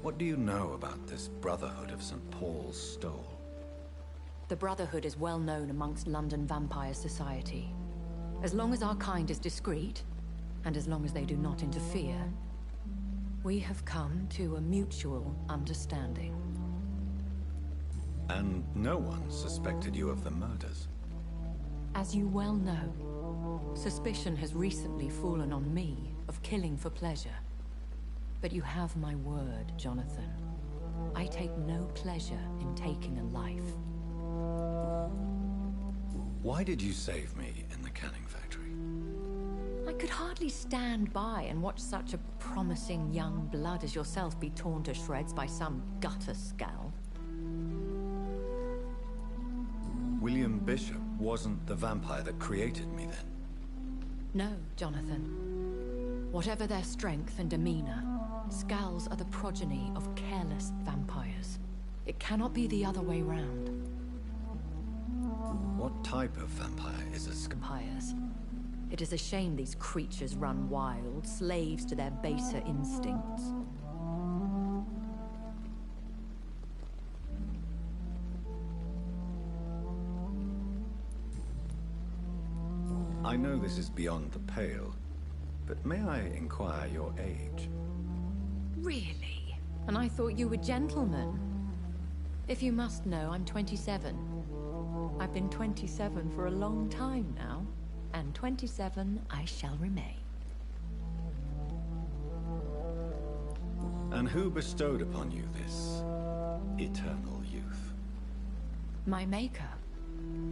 What do you know about this Brotherhood of St. Paul's Stole? The Brotherhood is well known amongst London Vampire Society. As long as our kind is discreet, and as long as they do not interfere, we have come to a mutual understanding. And no one suspected you of the murders? As you well know, suspicion has recently fallen on me of killing for pleasure. But you have my word, Jonathan. I take no pleasure in taking a life. Why did you save me in the canning factory? I could hardly stand by and watch such a promising young blood as yourself be torn to shreds by some gutter scowl. William Bishop wasn't the vampire that created me then? No, Jonathan. Whatever their strength and demeanor, Scowls are the progeny of careless vampires. It cannot be the other way round. What type of vampire is a Vampires. It is a shame these creatures run wild, slaves to their baser instincts. I know this is beyond the pale, but may I inquire your age? Really? And I thought you were gentlemen. If you must know, I'm 27. I've been 27 for a long time now, and 27 I shall remain. And who bestowed upon you this eternal youth? My maker.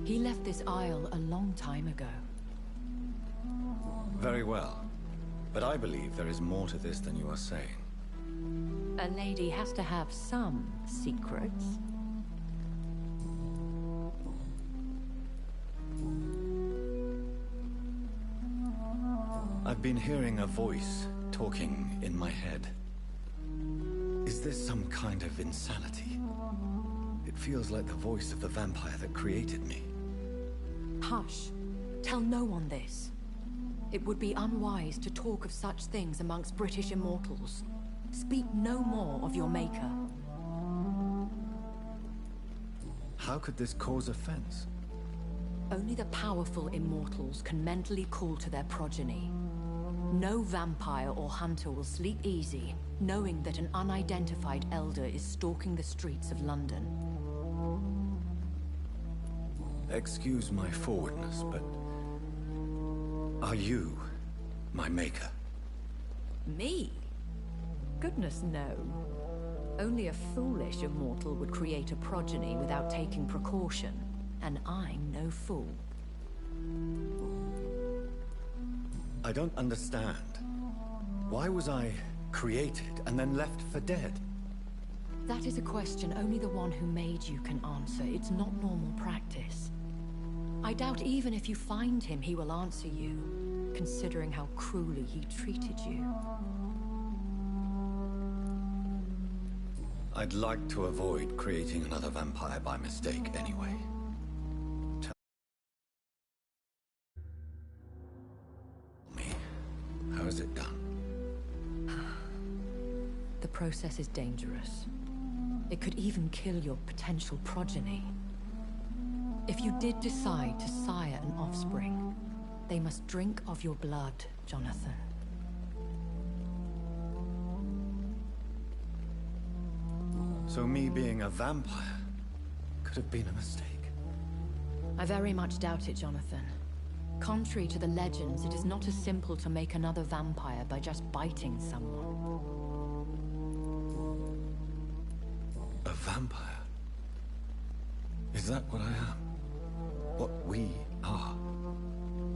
He left this isle a long time ago. Very well. But I believe there is more to this than you are saying. A lady has to have some secrets. I've been hearing a voice talking in my head. Is this some kind of insanity? It feels like the voice of the vampire that created me. Hush. Tell no one this. It would be unwise to talk of such things amongst British immortals. Speak no more of your maker. How could this cause offense? Only the powerful immortals can mentally call to their progeny. No vampire or hunter will sleep easy, knowing that an unidentified elder is stalking the streets of London. Excuse my forwardness, but... are you my maker? Me? Goodness, no. Only a foolish immortal would create a progeny without taking precaution, and I'm no fool. I don't understand. Why was I created and then left for dead? That is a question only the one who made you can answer. It's not normal practice. I doubt even if you find him, he will answer you, considering how cruelly he treated you. I'd like to avoid creating another vampire by mistake anyway. Tell me, how is it done? The process is dangerous. It could even kill your potential progeny. If you did decide to sire an offspring, they must drink of your blood, Jonathan. So me being a vampire could have been a mistake. I very much doubt it, Jonathan. Contrary to the legends, it is not as simple to make another vampire by just biting someone. A vampire? Is that what I am? What we are?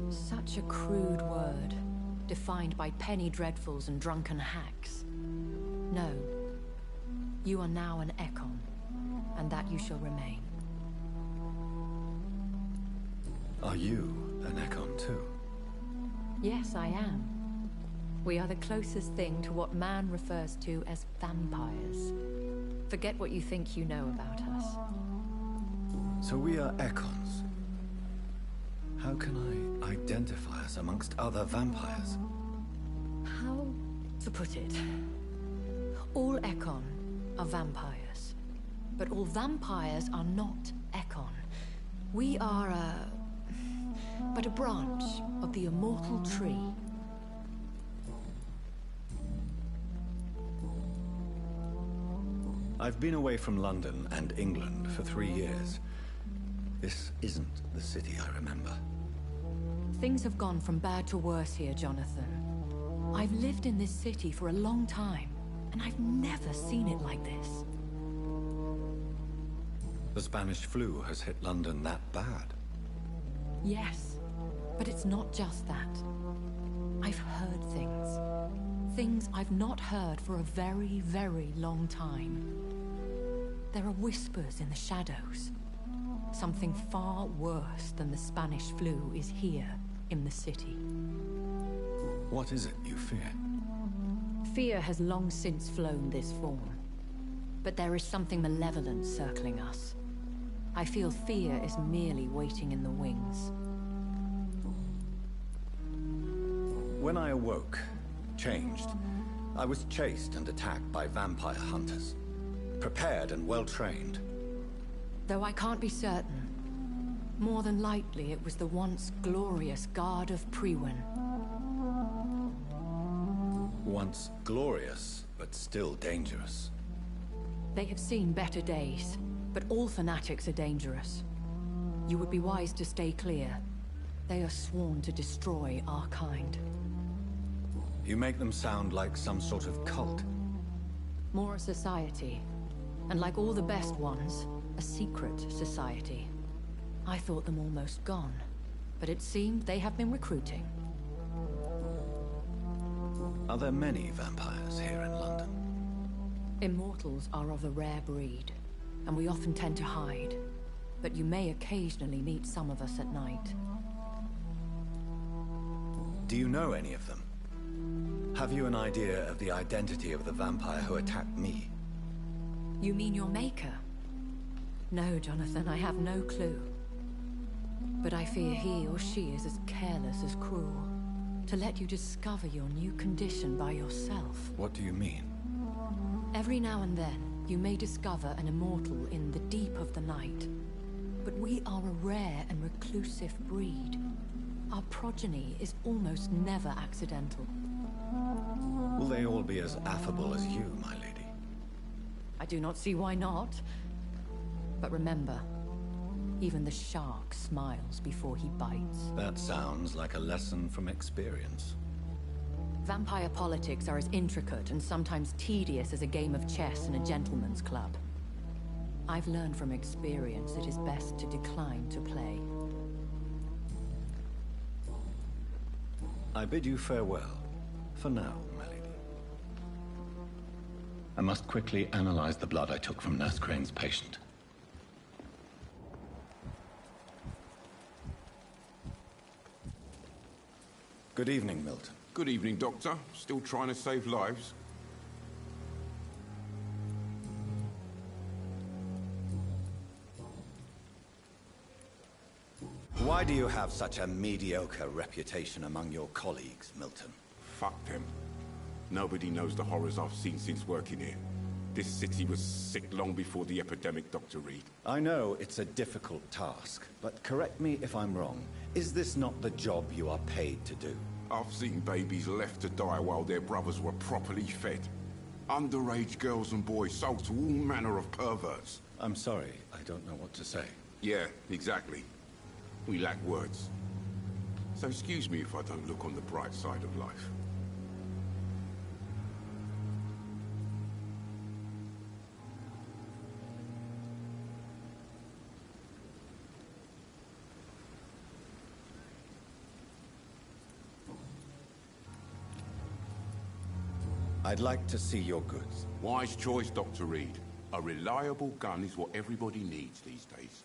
Such a crude word, defined by penny dreadfuls and drunken hacks. No. You are now an Ekon, and that you shall remain. Are you an Ekon too? Yes, I am. We are the closest thing to what man refers to as vampires. Forget what you think you know about us. So we are Ekons. How can I identify us amongst other vampires? How to put it? All Ekon are vampires. But all vampires are not Ekon. We are but a branch of the immortal tree. I've been away from London and England for 3 years. This isn't the city I remember. Things have gone from bad to worse here, Jonathan. I've lived in this city for a long time, and I've never seen it like this. The Spanish flu has hit London that bad? Yes, but it's not just that. I've heard things. Things I've not heard for a very, very long time. There are whispers in the shadows. Something far worse than the Spanish flu is here in the city. What is it you fear? Fear has long since flown this form. But there is something malevolent circling us. I feel fear is merely waiting in the wings. When I awoke, changed, I was chased and attacked by vampire hunters. Prepared and well-trained. Though I can't be certain, more than likely it was the once glorious Guard of Priwen. Once glorious, but still dangerous. They have seen better days, but all fanatics are dangerous. You would be wise to stay clear. They are sworn to destroy our kind. You make them sound like some sort of cult. More a society. And like all the best ones, a secret society. I thought them almost gone, but it seemed they have been recruiting. Are there many vampires here in London? Immortals are of a rare breed, and we often tend to hide. But you may occasionally meet some of us at night. Do you know any of them? Have you an idea of the identity of the vampire who attacked me? You mean your maker? No, Jonathan, I have no clue. But I fear he or she is as careless as cruel. To let you discover your new condition by yourself. What do you mean? Every now and then, you may discover an immortal in the deep of the night. But we are a rare and reclusive breed. Our progeny is almost never accidental. Will they all be as affable as you, my lady? I do not see why not. But remember, even the shark smiles before he bites. That sounds like a lesson from experience. Vampire politics are as intricate and sometimes tedious as a game of chess in a gentleman's club. I've learned from experience it is best to decline to play. I bid you farewell, for now, my lady. I must quickly analyze the blood I took from Nurse Crane's patient. Good evening, Milton. Good evening, Doctor. Still trying to save lives? Why do you have such a mediocre reputation among your colleagues, Milton? Fuck them. Nobody knows the horrors I've seen since working here. This city was sick long before the epidemic, Dr. Reed. I know it's a difficult task, but correct me if I'm wrong. Is this not the job you are paid to do? I've seen babies left to die while their brothers were properly fed. Underage girls and boys sold to all manner of perverts. I'm sorry, I don't know what to say. Yeah, exactly. We lack words. So excuse me if I don't look on the bright side of life. I'd like to see your goods. Wise choice, Dr. Reed. A reliable gun is what everybody needs these days.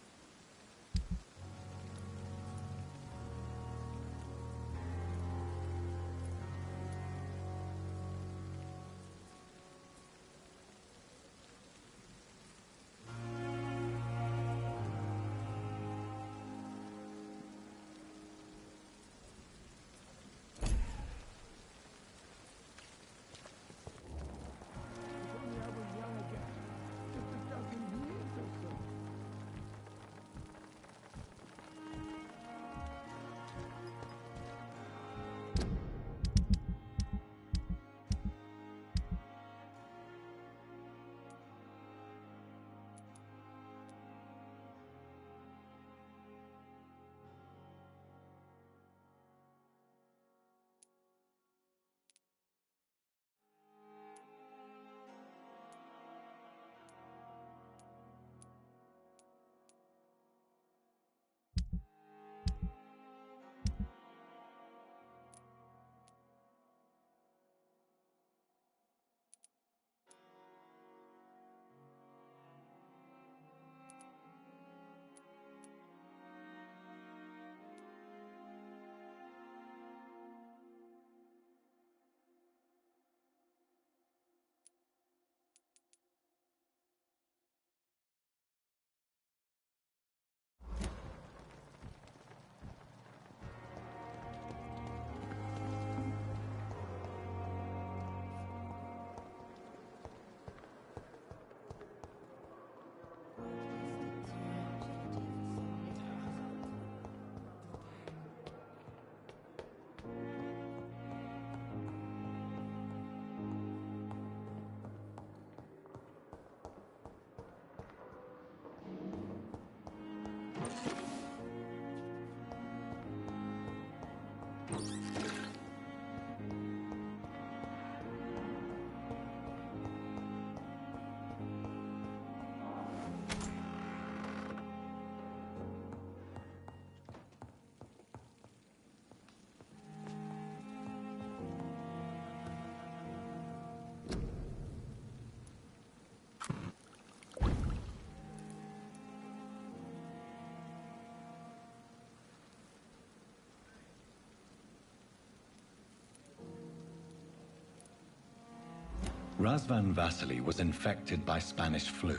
Razvan Vasily was infected by Spanish flu,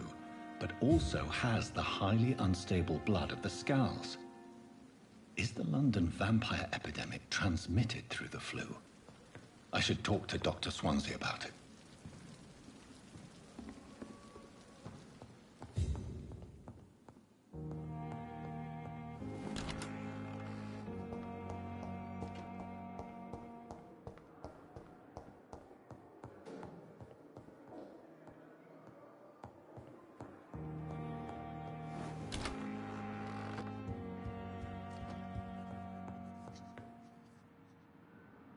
but also has the highly unstable blood of the Scows. Is the London vampire epidemic transmitted through the flu? I should talk to Dr. Swansea about it.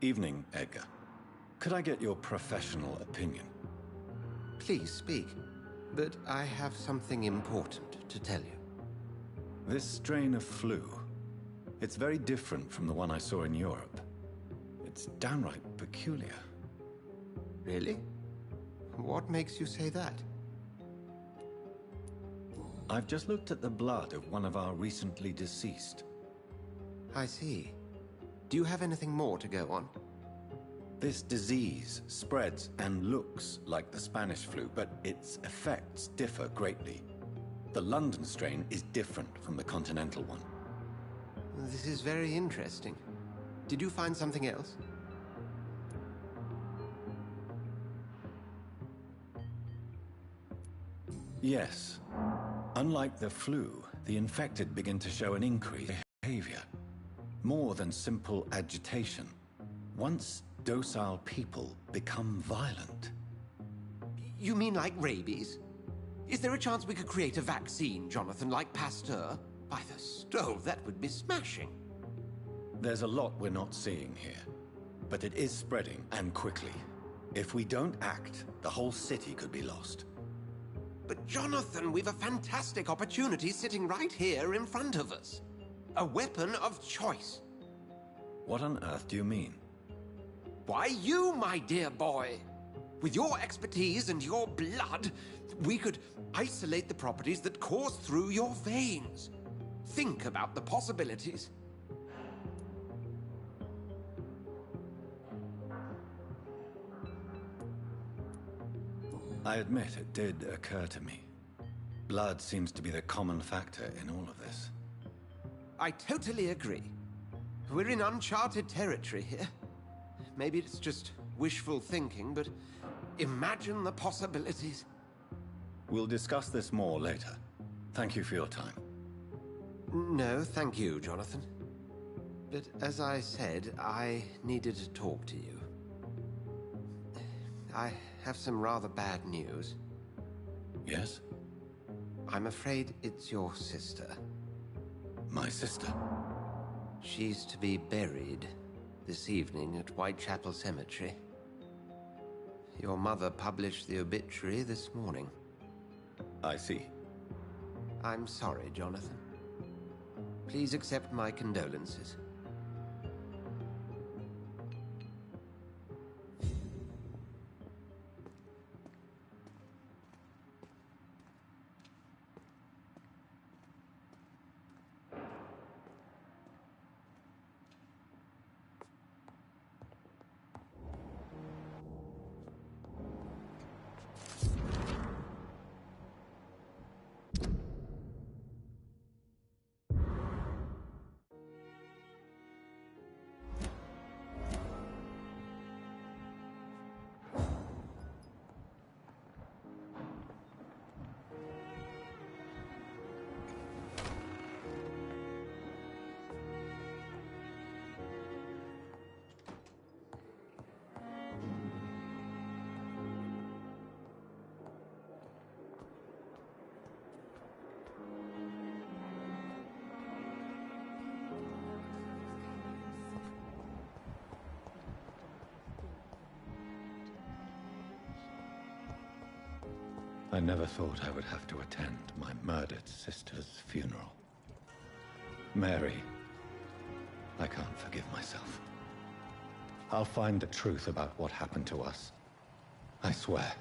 Evening, Edgar. Could I get your professional opinion? Please speak, but I have something important to tell you. This strain of flu, it's very different from the one I saw in Europe. It's downright peculiar. Really? What makes you say that? I've just looked at the blood of one of our recently deceased. I see. Do you have anything more to go on? This disease spreads and looks like the Spanish flu, but its effects differ greatly. The London strain is different from the continental one. This is very interesting. Did you find something else? Yes. Unlike the flu, the infected begin to show an increase in behavior. More than simple agitation. Once docile people become violent. You mean like rabies? Is there a chance we could create a vaccine, Jonathan, like Pasteur? By the stove, that would be smashing. There's a lot we're not seeing here, but it is spreading, and quickly. If we don't act, the whole city could be lost. But Jonathan, we've a fantastic opportunity sitting right here in front of us. A weapon of choice. What on earth do you mean? Why, you, my dear boy. With your expertise and your blood, we could isolate the properties that course through your veins. Think about the possibilities. I admit it did occur to me. Blood seems to be the common factor in all of this. I totally agree. We're in uncharted territory here. Maybe it's just wishful thinking, but imagine the possibilities. We'll discuss this more later. Thank you for your time. No, thank you, Jonathan. But as I said, I needed to talk to you. I have some rather bad news. Yes? I'm afraid it's your sister. My sister? She's to be buried this evening at Whitechapel Cemetery. Your mother published the obituary this morning. I see. I'm sorry, Jonathan. Please accept my condolences. I never thought I would have to attend my murdered sister's funeral. Mary, I can't forgive myself. I'll find the truth about what happened to us. I swear.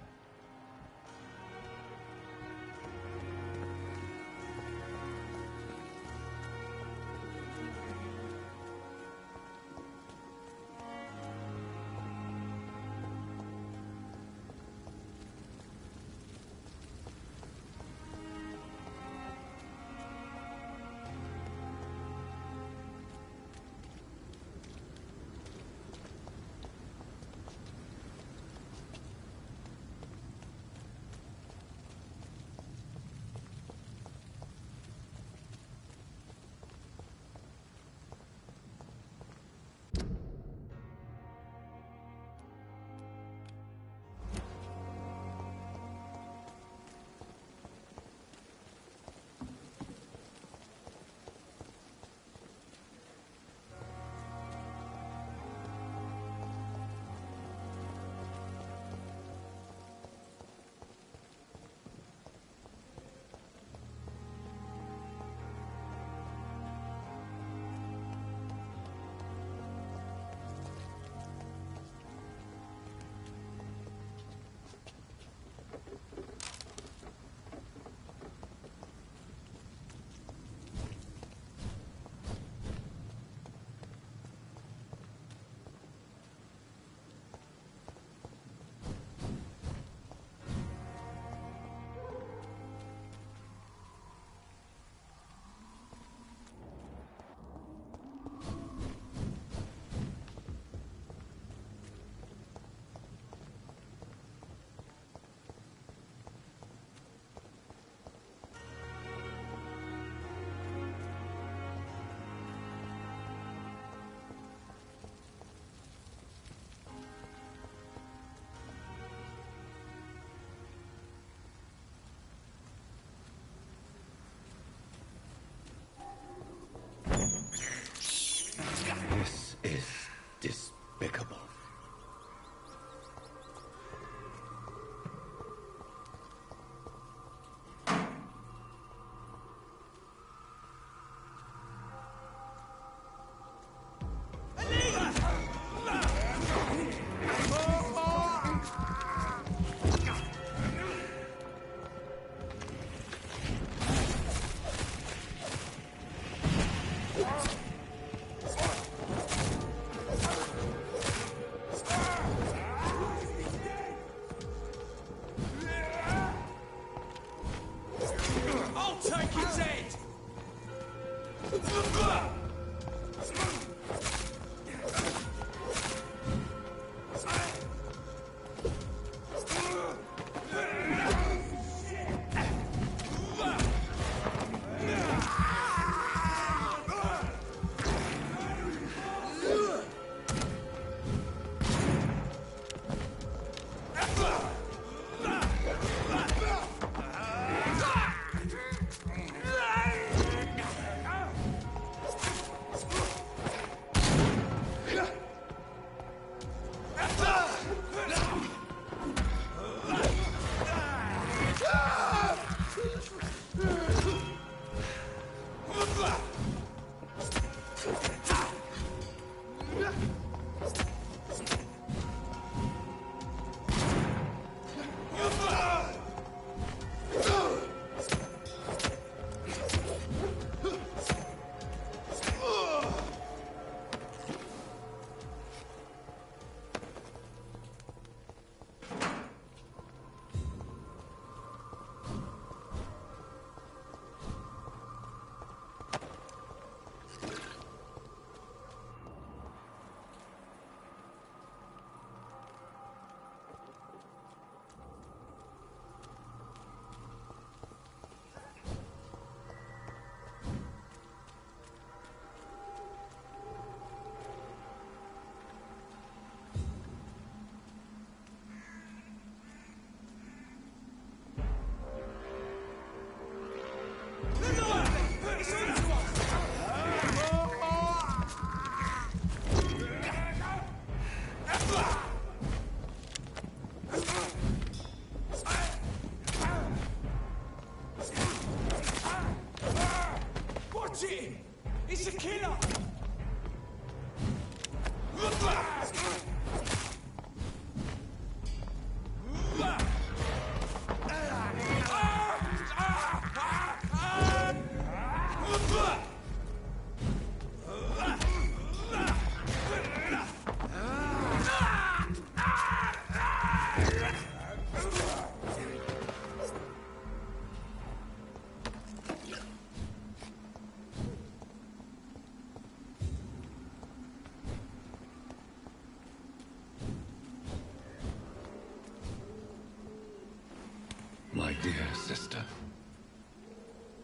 my dear sister.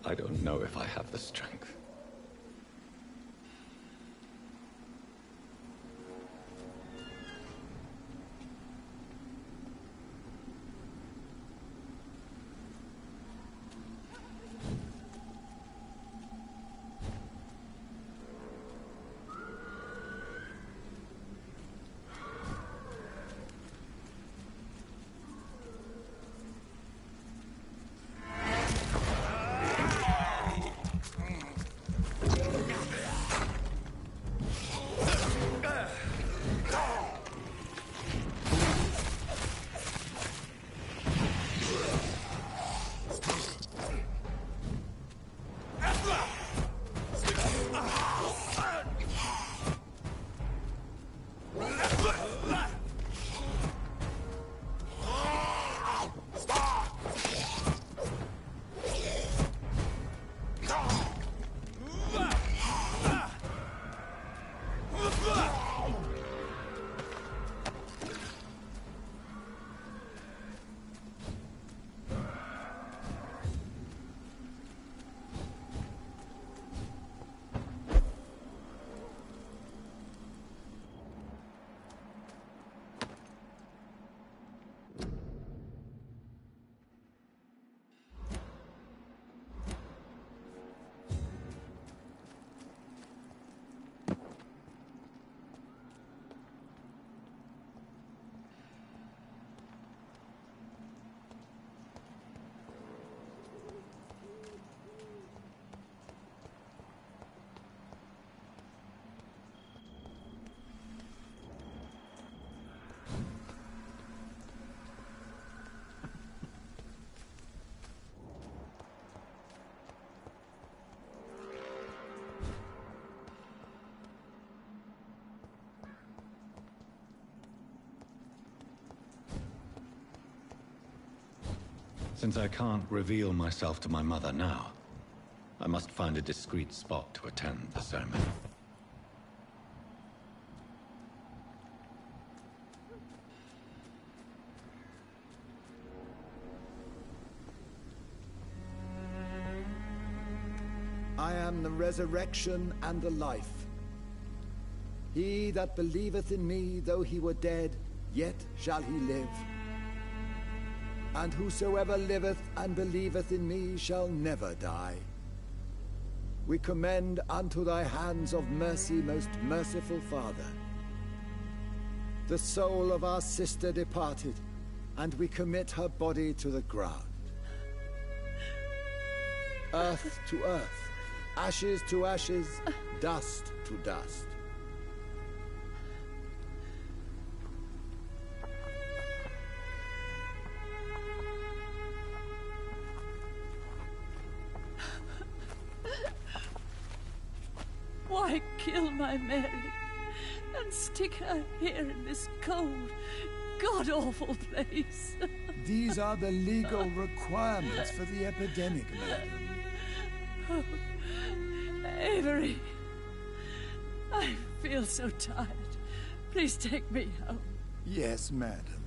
I don't know if I have the strength. Since I can't reveal myself to my mother now, I must find a discreet spot to attend the sermon. I am the resurrection and the life. He that believeth in me, though he were dead, yet shall he live. And whosoever liveth and believeth in me shall never die. We commend unto thy hands of mercy, most merciful Father, the soul of our sister departed, and we commit her body to the ground. Earth to earth, ashes to ashes, dust to dust. Why kill my Mary and stick her here in this cold, god-awful place? These are the legal requirements for the epidemic, madam. Oh, Avery, I feel so tired. Please take me home. Yes, madam.